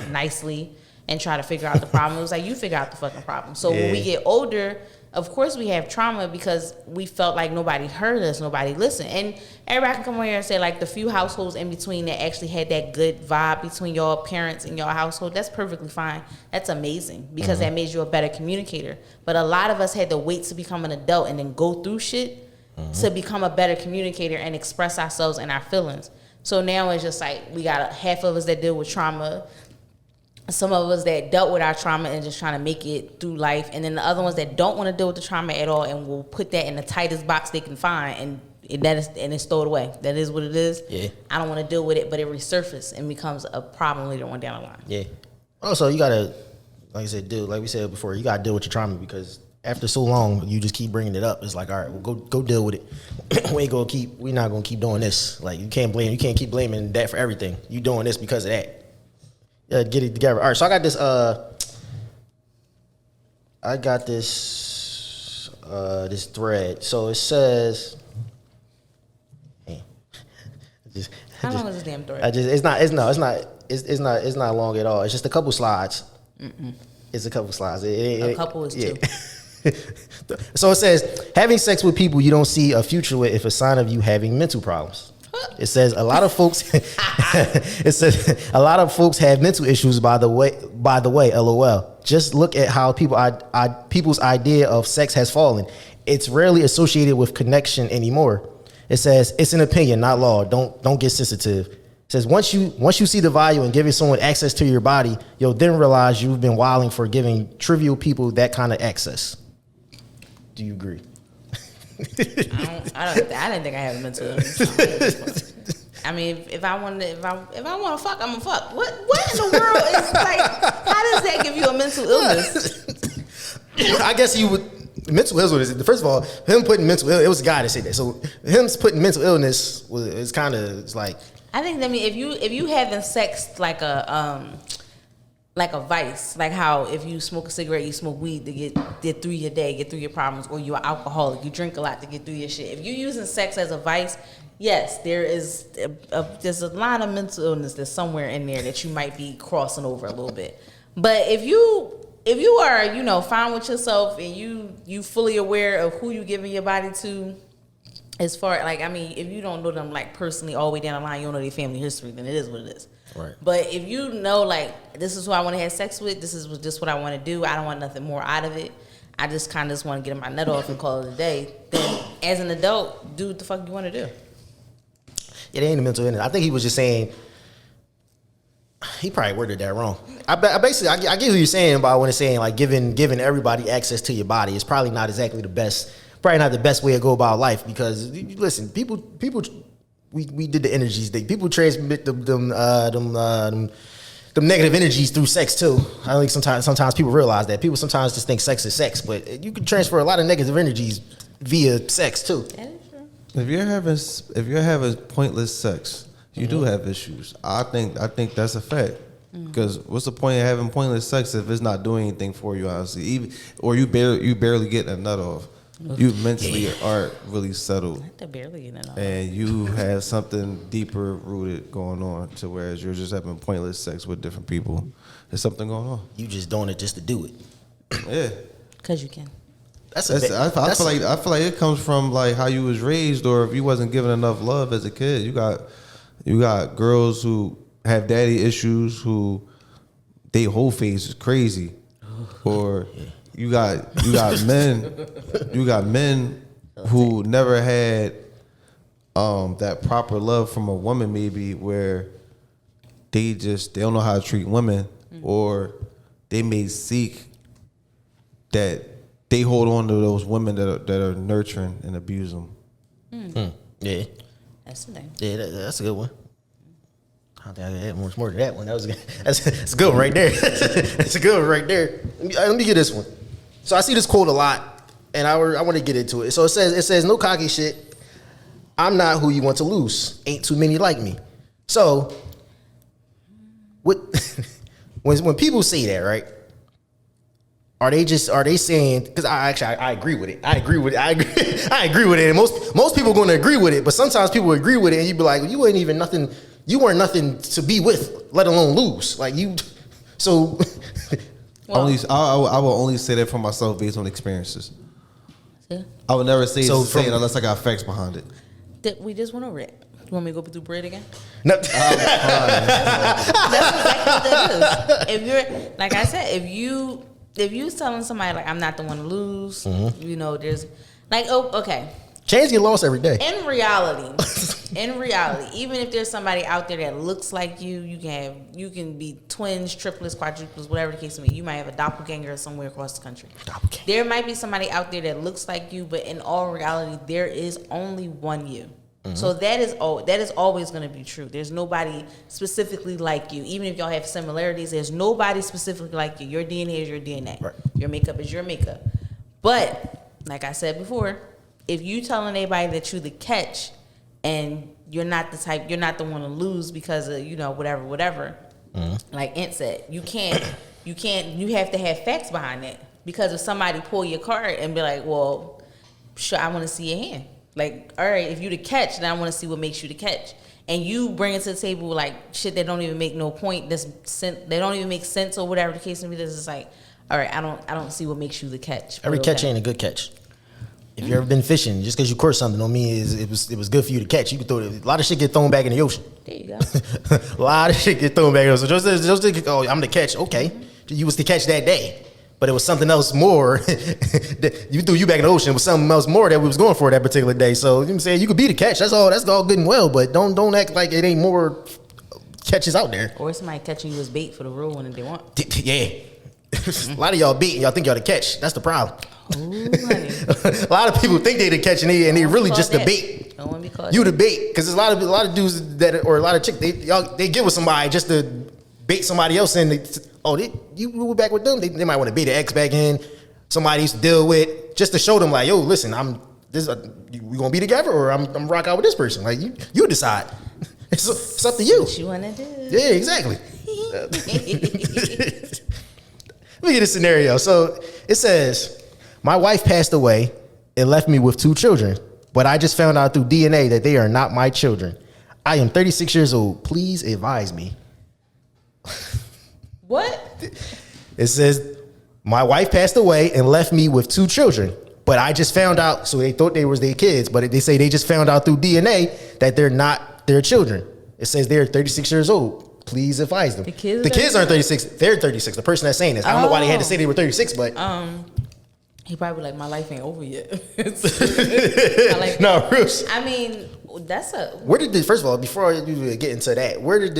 S2: nicely and try to figure out the problem. It was like, you figure out the fucking problem. So when we get older, of course we have trauma because we felt like nobody heard us, nobody listened. And everybody can come over here and say like the few households in between that actually had that good vibe between y'all parents and y'all household, that's perfectly fine. That's amazing because that made you a better communicator. But a lot of us had to wait to become an adult and then go through shit to become a better communicator and express ourselves and our feelings. So now it's just like we got half of us that deal with trauma, some of us that dealt with our trauma and just trying to make it through life, and then the other ones that don't want to deal with the trauma at all and will put that in the tightest box they can find and it's throw it away. That is what it is.
S1: Yeah.
S2: I don't want to deal with it, but it resurfaces and becomes a problem later on down the line.
S1: Yeah. Also, you gotta, like I said, like we said before, you gotta deal with your trauma because after so long, you just keep bringing it up. It's like, all right, well, go deal with it. We're not gonna keep doing this. Like you can't keep blaming that for everything. You doing this because of that. Get it together. All right, so I got this this thread. So it says,
S2: how long is this damn thread?
S1: It's not long at all. It's just a couple slides. It's a couple slides.
S2: A couple is two.
S1: So it says, having sex with people you don't see a future with is a sign of you having mental problems. It says a lot of folks have mental issues by the way, LOL. Just look at how people's idea of sex has fallen. It's rarely associated with connection anymore. It says it's an opinion, not law. Don't get sensitive. It says once you see the value in giving someone access to your body, you'll then realize you've been wilding for giving trivial people that kind of access. Do you agree?
S2: I didn't think I had a mental illness. I mean, if I want to fuck, I'm gonna fuck. What in the world is like? How does that give you a mental illness?
S1: I guess you would. Mental illness. First of all, him putting mental illness. It was a guy that said that. So him putting mental illness was kind of, it's like.
S2: I think that if you having sex like a vice, like how if you smoke a cigarette, you smoke weed to get through your day, get through your problems, or you're an alcoholic, you drink a lot to get through your shit. If you're using sex as a vice, yes, there is there's a line of mental illness that's somewhere in there that you might be crossing over a little bit. But if you are, fine with yourself and you fully aware of who you giving your body to, as far, like, I mean, if you don't know them, like, personally all the way down the line, you don't know their family history, then it is what it is.
S1: Right.
S2: But if you know, like, this is who I want to have sex with, this is just what I want to do, I don't want nothing more out of it, I just kind of just want to get my nut off and call it a day, then as an adult, do what the fuck you want to do.
S1: Yeah, they ain't the mental illness. I think he was just saying, he probably worded that wrong. I get what you're saying about when it's saying, like, giving everybody access to your body is probably not exactly the best. Probably not the best way to go about life, because listen, people, we did the energies thing. People transmit them negative energies through sex too. I think sometimes people realize that. People sometimes just think sex is sex, but you can transfer a lot of negative energies via sex too.
S2: That is true.
S3: If you're having pointless sex, you do have issues. I think that's a fact. Because what's the point of having pointless sex if it's not doing anything for you, honestly? Or you barely get a nut off. You mentally aren't really settled, and you have something deeper rooted going on, to whereas you're just having pointless sex with different people. There's something going on.
S1: You just doing it just to do it.
S3: Yeah,
S2: because you can.
S3: I feel like it comes from like how you was raised, or if you wasn't given enough love as a kid. You got girls who have daddy issues, who they whole face is crazy, or. You got men who never had that proper love from a woman, maybe, where they don't know how to treat women, or they may seek that they hold on to those women that are nurturing and abuse them.
S1: Yeah,
S2: that's the thing.
S1: Yeah, that's a good one. I don't think I had much more to that one. That's a good one right there. That's a good one right there. Let me get this one. So I see this quote a lot, and I want to get into it. So it says, no cocky shit. I'm not who you want to lose. Ain't too many like me. So, when people say that, right? Are they saying? Because I agree with it. I agree with it. And most people are going to agree with it. But sometimes people agree with it, and you be like, you ain't even nothing. You weren't nothing to be with, let alone lose. Like you. So.
S3: Well, I will only say that for myself based on experiences. Yeah. I would never say it unless I got facts behind it.
S2: We just went over it. You want me to go through bread again?
S1: No.
S2: That's exactly what that is. If you're, like I said, if you telling somebody like I'm not the one to lose, you know, there's like, okay.
S1: Chains get lost every day.
S2: In reality, even if there's somebody out there that looks like you can be twins, triplets, quadruplets, whatever the case may be. You might have a doppelganger somewhere across the country. There might be somebody out there that looks like you, but in all reality, there is only one you. So that is always going to be true. There's nobody specifically like you. Even if y'all have similarities, there's nobody specifically like you. Your DNA is your DNA. Right. Your makeup is your makeup. But like I said before, if you telling anybody that you the catch and you're not the type, you're not the one to lose because of, you know, whatever. Like Ant said, you have to have facts behind it. Because if somebody pull your card and be like, well, sure, I want to see your hand. Like, all right, if you the catch, then I want to see what makes you the catch. And you bring it to the table like shit that don't even make no point. They don't even make sense or whatever the case may be. This is like, all right, I don't see what makes you the catch.
S1: Every catch ain't a good catch. If you ever been fishing, just because you caught something don't mean it was good for you to catch. You can throw it. A lot of shit get thrown back in the ocean.
S2: There you go.
S1: A lot of shit get thrown back in the ocean. Just think, oh, I'm the catch. Okay, you was the catch that day, but it was something else more. That you threw you back in the ocean. It was something else more that we was going for that particular day. So you know what I'm saying, you could be the catch. That's all good and well, but don't act like it ain't more catches out there.
S2: Or somebody catching you as bait for the real one that they want.
S1: Yeah. A lot of y'all bait and y'all think y'all the catch. That's the problem.
S2: Ooh,
S1: a lot of people think they the catch and they really just the bait.
S2: Don't want to be called
S1: you the bait, because there's a lot of dudes that, or a lot of chicks, they get with somebody just to bait somebody else in. You were back with them. They might want to bait the ex back in. Somebody used to deal with, just to show them like, yo, listen, we gonna be together, or I'm rock out with this person. Like you decide. It's up to you.
S2: What you wanna do?
S1: Yeah, exactly. Let me get a scenario. So it says, my wife passed away and left me with 2 children, but I just found out through DNA that they are not my children. I am 36 years old. Please advise me.
S2: What?
S1: It says, my wife passed away and left me with 2 children, But I just found out, so they thought they was their kids, but they say they just found out through DNA that they're not their children. It says they're 36 years old. Please advise them. The kids aren't 36. They're 36. The person that's saying this. I don't know why they had to say they were 36, but
S2: he probably like, my life ain't over yet.
S1: No, real.
S2: I mean, that's a.
S1: Where did the first of all, before you get into that, why did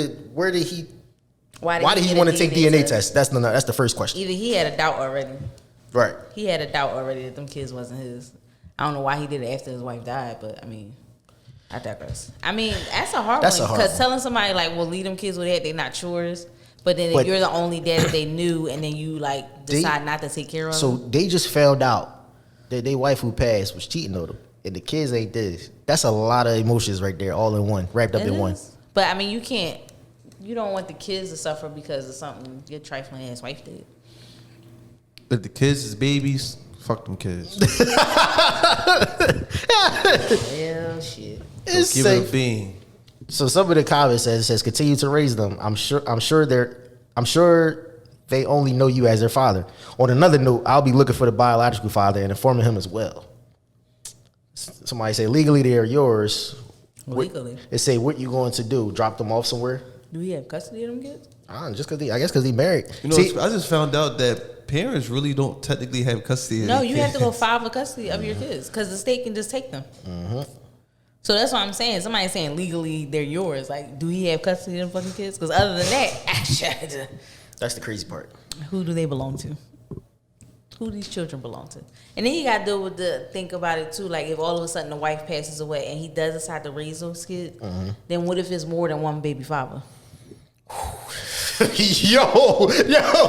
S1: he want to take DNA test? That's the first question.
S2: Either he had a doubt already.
S1: Right.
S2: He had a doubt already that them kids wasn't his. I don't know why he did it after his wife died, but I mean, I digress. I mean, that's a hard one because telling somebody like, "Well, leave them kids with that, they're not yours," but then if you're the only dad that they knew, and then you like decide not to take care of them.
S1: So they just found out that their wife who passed was cheating on them, and the kids ain't this. That's a lot of emotions right there, all in one, wrapped up in one.
S2: But I mean, you don't want the kids to suffer because of something your trifling ass wife did.
S3: If the kids is babies, fuck them kids.
S2: Hell shit.
S1: It's
S3: give
S1: safe.
S3: it a bean.
S1: So some of the comments says continue to raise them. I'm sure they only know you as their father. On another note, I'll be looking for the biological father and informing him as well. Somebody say legally they are yours.
S2: Legally.
S1: They say what you going to do? Drop them off somewhere?
S2: Do he have custody of them kids?
S1: Just because he married.
S3: You know, I just found out that parents really don't technically have custody.
S2: No, you have to go file for custody of your kids because the state can just take them. Mm-hmm. So that's what I'm saying. Somebody's saying legally they're yours. Like, do he have custody of them fucking kids? Because other than that, actually,
S1: that's the crazy part.
S2: Who do they belong to? Who these children belong to? And then you got to deal with think about it too. Like, if all of a sudden the wife passes away and he does decide to raise those kids, then what if it's more than one baby father?
S1: yo,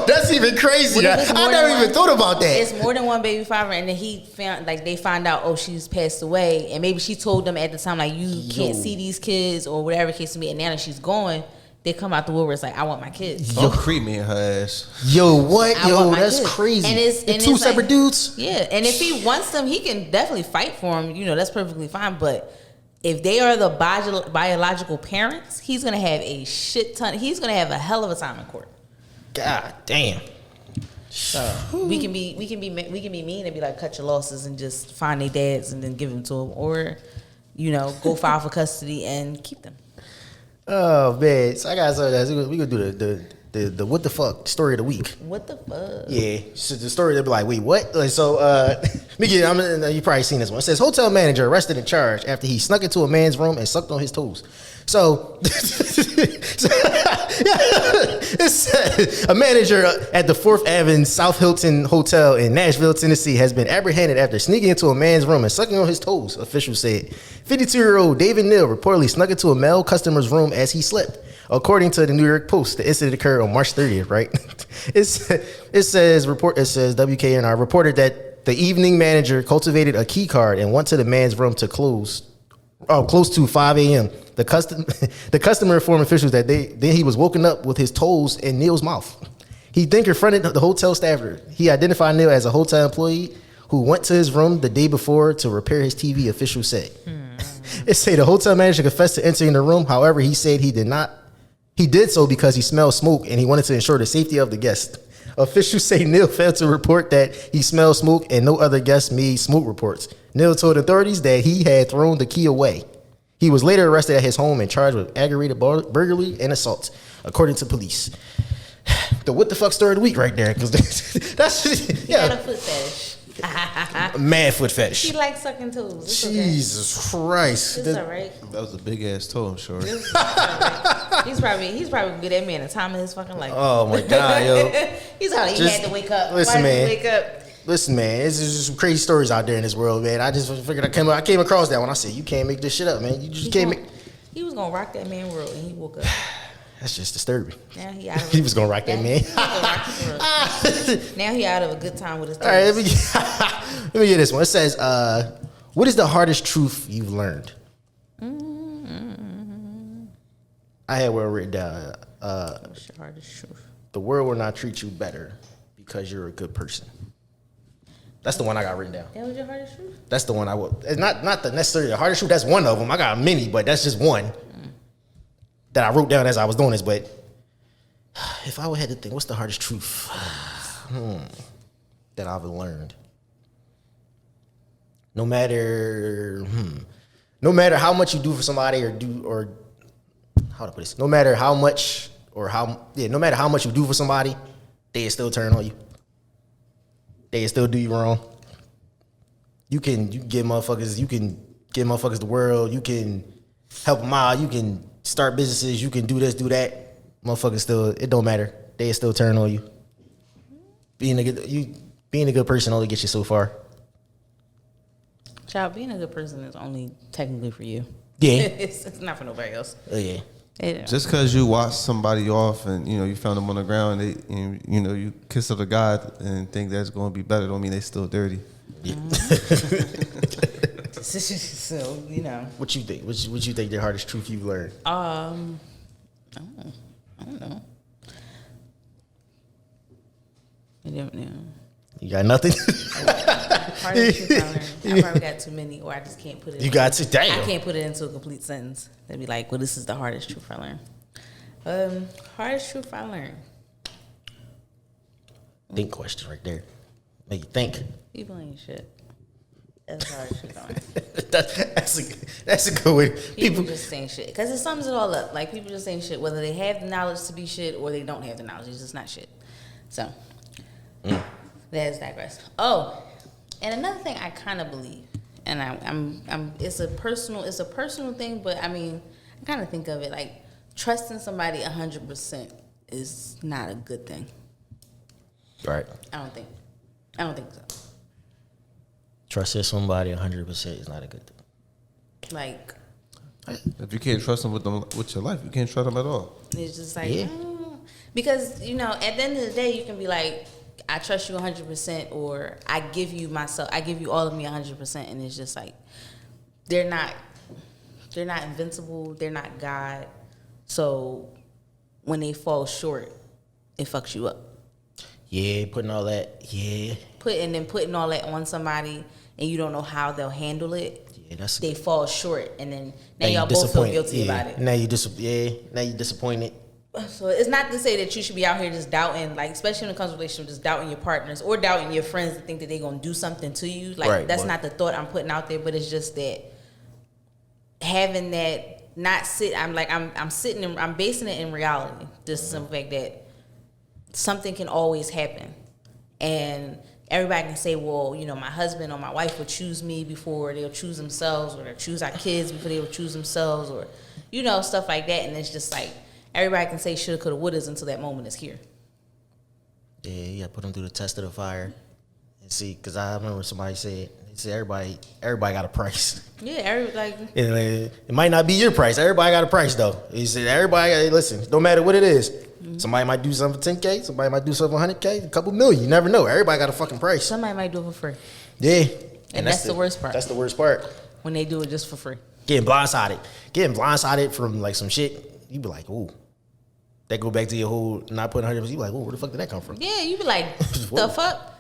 S1: that's even crazy. I never even thought about that.
S2: It's more than one baby father, and then they find out, oh, she's passed away, and maybe she told them at the time, like, you can't see these kids or whatever case to be, and now that she's gone, they come out the woodwork, it's like, I want my kids.
S3: Don't creep me in her ass.
S1: Yo, what? That's crazy. And it's two separate dudes?
S2: Yeah, and if he wants them, he can definitely fight for them. You know, that's perfectly fine, but if they are the biological parents, he's gonna have a shit ton. He's gonna have a hell of a time in court.
S1: God damn.
S2: So we can be mean and be like, cut your losses and just find their dads and then give them to them, or go file for custody and keep them. Oh
S1: man, so I got something. We gonna do the what the fuck story of the week.
S2: What the fuck?
S1: Yeah, so the story they'll be like, wait, what? Like, so you probably seen this one. It says hotel manager arrested and charged after he snuck into a man's room and sucked on his toes. So it says a manager at the 4th Avenue South Hilton Hotel in Nashville, Tennessee, has been apprehended after sneaking into a man's room and sucking on his toes. Officials said 52-year-old David Neal reportedly snuck into a male customer's room as he slept. According to the New York Post, the incident occurred on March 30th, right? It says WKNR reported that the evening manager cultivated a key card and went to the man's room to close to 5 a.m. The customer informed officials that then he was woken up with his toes in Neal's mouth. He then confronted the hotel staffer. He identified Neal as a hotel employee who went to his room the day before to repair his TV, officials said. It said the hotel manager confessed to entering the room. However, he said he did so because he smelled smoke and he wanted to ensure the safety of the guest. Officials say Neal failed to report that he smelled smoke and no other guests made smoke reports. Neal told authorities that he had thrown the key away. He was later arrested at his home and charged with aggravated burglary and assault, according to police. The what the fuck story of the week right there, because that's
S2: He got a foot fetish.
S1: Mad foot fetish.
S2: He likes sucking toes. It's
S1: Jesus Christ.
S2: It's all right.
S3: That was a big ass toe, I'm sure.
S2: He's probably gonna get that man a time of his fucking life.
S1: Oh my God, yo.
S2: He had to wake up.
S1: Listen, man.
S2: Wake up.
S1: Listen, man, there's just some crazy stories out there in this world, man. I just figured I came across that one. I said, you can't make this shit up, man. You just can't make.
S2: He was gonna rock that man world, and he woke up.
S1: That's just disturbing.
S2: Now he out of
S1: he was gonna rock that man.
S2: Now he out of a good time with his.
S1: All right, let me get this one. It says, "What is the hardest truth you've learned?" I had one written down.
S2: What's your hardest truth?
S1: The world will not treat you better because you're a good person. That's the one I got written down.
S2: That was your hardest truth?
S1: That's the one I will. It's not necessarily the hardest truth. That's one of them. I got many, but that's just one that I wrote down as I was doing this. But if I had to think, what's the hardest truth that I've learned? no matter how much you do for somebody or how to put this, no matter how much you do for somebody, they still turn on you. They still do you wrong. You can give motherfuckers the world. You can help them out. You can start businesses. You can do this, do that. Motherfuckers still, it don't matter. They still turn on you. Being a good person only gets you so far.
S2: Child, being a good person is only technically for you.
S1: Yeah.
S2: It's not for nobody else.
S1: Oh yeah.
S3: Just because you watch somebody off and you found them on the ground, you kiss up to God and think that's going to be better, don't mean they still dirty.
S1: Yeah.
S2: So
S1: What you think? What you think the hardest truth you've learned?
S2: I don't know.
S1: You got nothing?
S2: Hardest truth I learned. I probably got too many, or I just can't put it.
S1: You got to damn.
S2: I can't put it into a complete sentence. They'd be like, "Well, this is the hardest truth I learned." Hardest truth I learned.
S1: Think question right there. Make you think.
S2: People ain't shit. That's the hardest truth I learned.
S1: That's a good way.
S2: People just saying shit because it sums it all up. Like people just saying shit, whether they have the knowledge to be shit or they don't have the knowledge. It's just not shit. So that's digress. Oh, and another thing I kind of believe, and I'm it's a personal thing, but I mean I kind of think of it like trusting somebody 100% is not a good thing.
S1: Right.
S2: I don't think so.
S1: Trusting somebody 100% is not a good thing.
S2: Like,
S3: if you can't trust them with your life, you can't trust them at all.
S2: It's just like, because, at the end of the day, you can be like, I trust you 100%, or I give you all of me 100%, and it's just like, they're not invincible, they're not God, so when they fall short, it fucks you up.
S1: Yeah, putting all that
S2: Putting all that on somebody, and you don't know how they'll handle it. Yeah, they fall short, and then now y'all both feel guilty about it.
S1: Now you disappointed.
S2: So it's not to say that you should be out here just doubting, like especially when it comes to relationships, just doubting your partners or doubting your friends that think that they're gonna do something to you. Like right, that's not the thought I'm putting out there, but it's just that having that I'm basing it in reality. Just some fact that something can always happen, and everybody can say, well, my husband or my wife will choose me before they'll choose themselves, or they'll choose our kids before they will choose themselves, or stuff like that. And it's just like everybody can say shoulda, coulda, wouldas until that moment is here.
S1: Yeah, you gotta put them through the test of the fire and see. Because I remember somebody said, everybody got a price.
S2: Yeah,
S1: it might not be your price. Everybody got a price though. He said listen, no matter what it is. Mm-hmm. Somebody might do something for $10K. Somebody might do something for $100K. A couple million. You never know. Everybody got a fucking price.
S2: Somebody might do it for free.
S1: Yeah,
S2: and that's the worst part.
S1: That's the worst part.
S2: When they do it just for free.
S1: Getting blindsided from like some shit. You be like, ooh. That go back to your whole not putting 100%. You be like, ooh, where the fuck did that come from?
S2: Yeah, you be like, the fuck?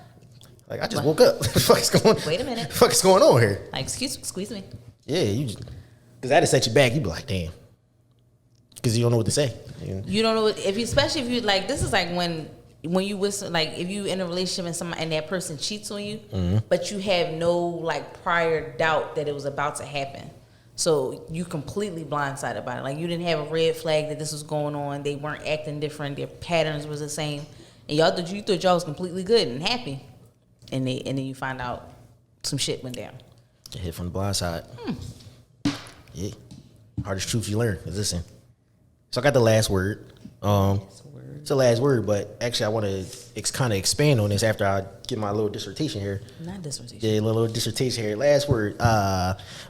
S1: Like I just woke up. What the fuck is going?
S2: Wait a minute.
S1: What the fuck is going on here?
S2: Like, squeeze me.
S1: Yeah, because that'll set you back. You be like, damn. Because you don't know what to say.
S2: You don't know especially if you like. This is like when you listen, like if you in a relationship and that person cheats on you, mm-hmm. but you have no like prior doubt that it was about to happen, so you completely blindsided by it. Like you didn't have a red flag that this was going on. They weren't acting different. Their patterns was the same, and you thought y'all was completely good and happy, and then you find out some shit went down.
S1: Get hit from the blind side. Yeah, hardest truth you learn is listen. So I got the last word. It's the last word, but actually I want to kind of expand on this after I get my little dissertation here.
S2: Not dissertation.
S1: Yeah, a little dissertation here. Last word.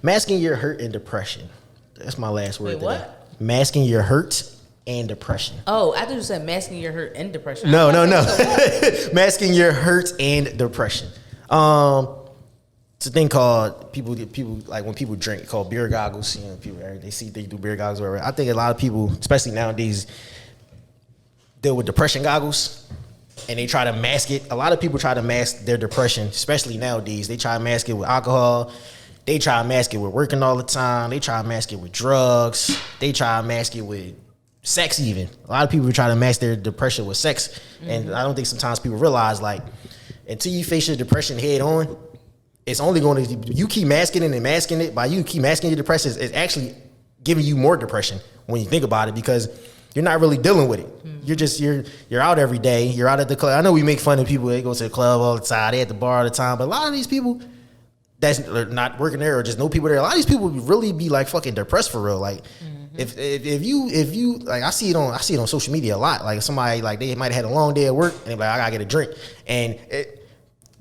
S1: Masking your hurt and depression. That's my last word.
S2: Wait, what?
S1: Masking your hurt and depression.
S2: Oh, I thought you said masking your hurt and depression.
S1: No. Masking your hurt and depression. It's a thing called people like when people drink, called beer goggles. People they do beer goggles or whatever. I think a lot of people, especially nowadays, deal with depression goggles and they try to mask it. A lot of people try to mask their depression, especially nowadays. They try to mask it with alcohol. They try to mask it with working all the time. They try to mask it with drugs. They try to mask it with sex even. A lot of people try to mask their depression with sex. Mm-hmm. And I don't think sometimes people realize, like, until you face your depression head on, it's only going to, you keep masking it and masking it. By you keep masking your depression, it's actually giving you more depression when you think about it, because you're not really dealing with it. You're out every day. You're out at the club. I know we make fun of people. They go to the club all the time. They at the bar all the time. But a lot of these people that's not working there or just know people there, a lot of these people really be like fucking depressed for real. Like if you like, I see it on social media a lot. Like somebody, like they might have had a long day at work and they're like, I gotta get a drink. And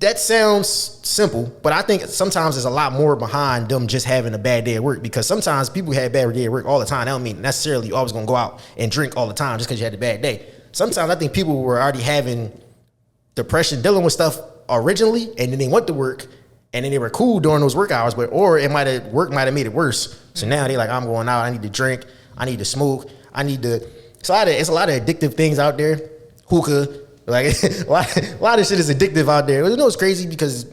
S1: that sounds simple, but I think sometimes there's a lot more behind them just having a bad day at work, because sometimes people have a bad day at work all the time. That don't mean necessarily you always gonna go out and drink all the time just because you had a bad day. Sometimes I think people were already having depression, dealing with stuff originally, and then they went to work and then they were cool during those work hours, but work might have made it worse. So now they're like, I'm going out, I need to drink, I need to smoke, it's a lot of addictive things out there. Hookah. Like a lot of shit is addictive out there. You know, it's crazy because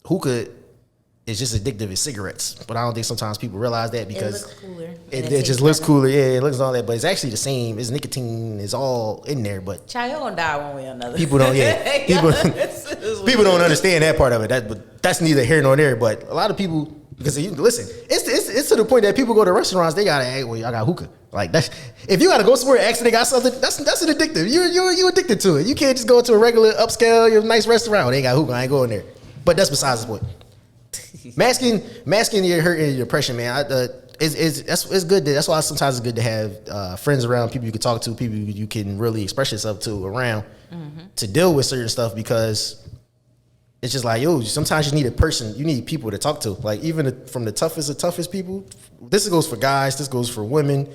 S1: hookah is just addictive as cigarettes, but I don't think sometimes people realize that, because
S2: it looks cooler.
S1: It just looks cooler. Yeah, it looks all that, but it's actually the same. It's nicotine. It's all in there, but
S2: child, you're gonna die one way or another.
S1: People don't. Yeah, people don't understand that part of it. But that's neither here nor there. But a lot of people, because listen, it's to the point that people go to restaurants, they gotta, hey, well, I got hookah. Like that's, if you gotta go somewhere and actually got something, that's an addictive. You're addicted to it. You can't just go to a regular upscale, your nice restaurant. They ain't got hookah. I ain't going there. But that's besides the point. Masking your hurt and your depression, man. It's good. That's why sometimes it's good to have friends around, people you can talk to, people you can really express yourself to around to deal with certain stuff, because it's just like, yo, sometimes you need a person, you need people to talk to. Like even from the toughest of toughest people. This goes for guys. This goes for women.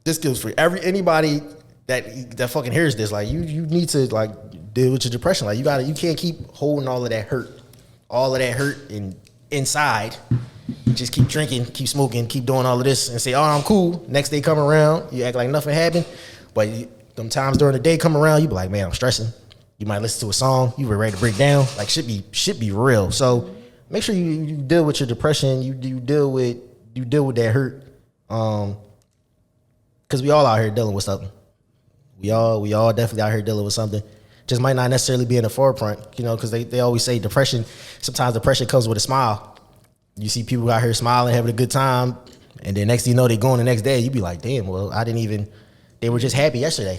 S1: This goes for anybody that fucking hears this. Like you need to like deal with your depression. Like you can't keep holding all of that hurt inside. Just keep drinking, keep smoking, keep doing all of this, and say, oh, I'm cool. Next day come around, you act like nothing happened. But them times during the day come around, you be like, man, I'm stressing. You might listen to a song, you were ready to break down. Like should be real. So make sure you deal with your depression. You deal with that hurt. Because we all out here dealing with something. We all definitely out here dealing with something. Just might not necessarily be in the forefront, you know, because they always say sometimes depression comes with a smile. You see people out here smiling, having a good time, and then next thing you know, they go on the next day, you be like, damn, well, they were just happy yesterday.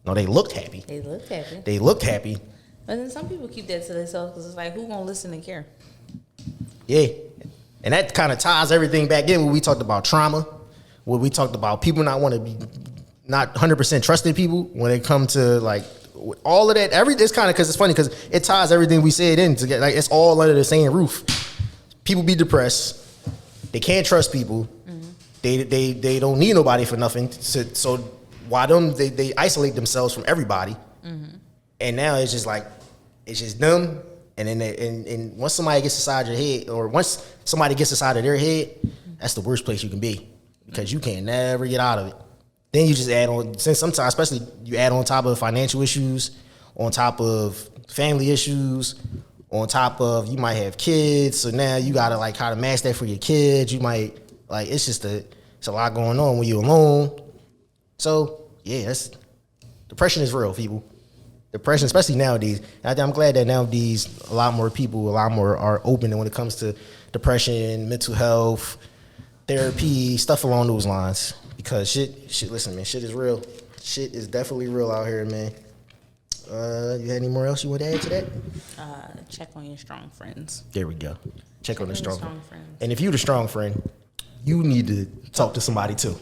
S1: No, they looked happy. They looked happy.
S2: But then some people keep that to themselves, because it's like, who gonna listen and care?
S1: Yeah. And that kind of ties everything back in when we talked about trauma, when we talked about people not 100% trusting people when it comes to like all of that. It's kind of, because it's funny because it ties everything we said in together. Like it's all under the same roof. People be depressed. They can't trust people. They don't need nobody for nothing. So why don't they isolate themselves from everybody? And now it's just like, it's just them. And then and once somebody gets inside your head, or once somebody gets inside of their head, that's the worst place you can be, because you can never get out of it. Then you just add on, since sometimes, especially you add on top of financial issues, on top of family issues, on top of you might have kids, so now you gotta like how to match that for your kids. You might like it's a lot going on when you're alone. So yeah, depression is real, people. Depression, especially nowadays. I'm glad that nowadays a lot more are open when it comes to depression, mental health, therapy, stuff along those lines. Because shit, listen, man, shit is real. Shit is definitely real out here, man. You had any more else you want to add to that?
S2: Check on your strong friends.
S1: There we go. Check on the strong friends. And if you're the strong friend, you need to talk to somebody too.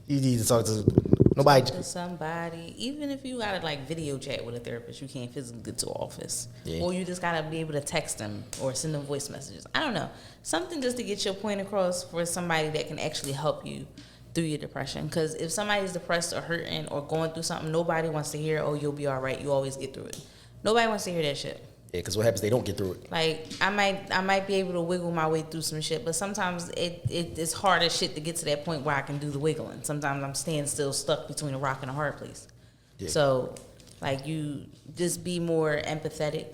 S1: You need to talk to somebody. Even if you gotta like video chat with a therapist, you can't physically get to an office. Yeah.
S2: Or you just gotta be able to text them or send them voice messages. I don't know. Something just to get your point across for somebody that can actually help you through your depression. Because if somebody's depressed or hurting or going through something, nobody wants to hear, oh, you'll be all right, you always get through it. Nobody wants to hear that shit.
S1: Yeah, because what happens, they don't get through it.
S2: Like, I might be able to wiggle my way through some shit, but sometimes it's hard as shit to get to that point where I can do the wiggling. Sometimes I'm staying still stuck between a rock and a hard place. Yeah. So, like, you just be more empathetic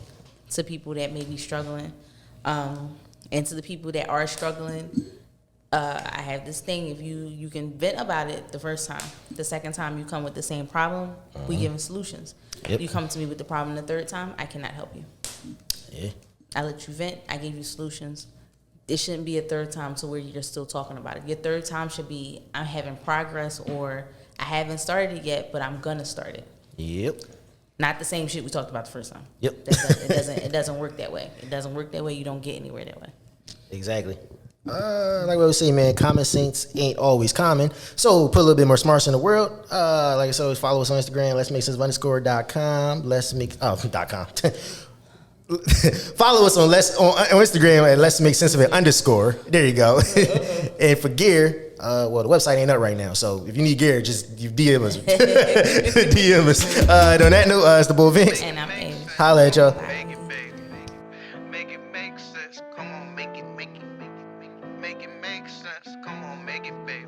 S2: to people that may be struggling. And to the people that are struggling, I have this thing, if you can vent about it the first time. The second time you come with the same problem, we give them solutions. Yep. You come to me with the problem the third time, I cannot help you.
S1: Yeah.
S2: I let you vent. I gave you solutions. It shouldn't be a third time to where you're still talking about it. Your third time should be, I'm having progress, or I haven't started it yet, but I'm gonna start it.
S1: Yep.
S2: Not the same shit we talked about the first time.
S1: Yep.
S2: It doesn't work that way. It doesn't work that way. You don't get anywhere that way. Exactly.
S1: Like what we say, man, common sense ain't always common. So put a little bit more smarts in the world. Like I said, follow us on Instagram, letsmakesenseofit.com. .com. Follow us on Instagram at Letsmakesenseofit_. There you go. And for gear, the website ain't up right now. So if you need gear, just you DM us. DM us. On that note, it's the boy Vince.
S2: And I'm Amy.
S1: Holla at y'all.
S4: Make it, baby. Make it make sense. Come on, make it make sense. Come on, make it, baby.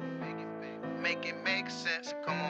S4: Make it make sense. Come on.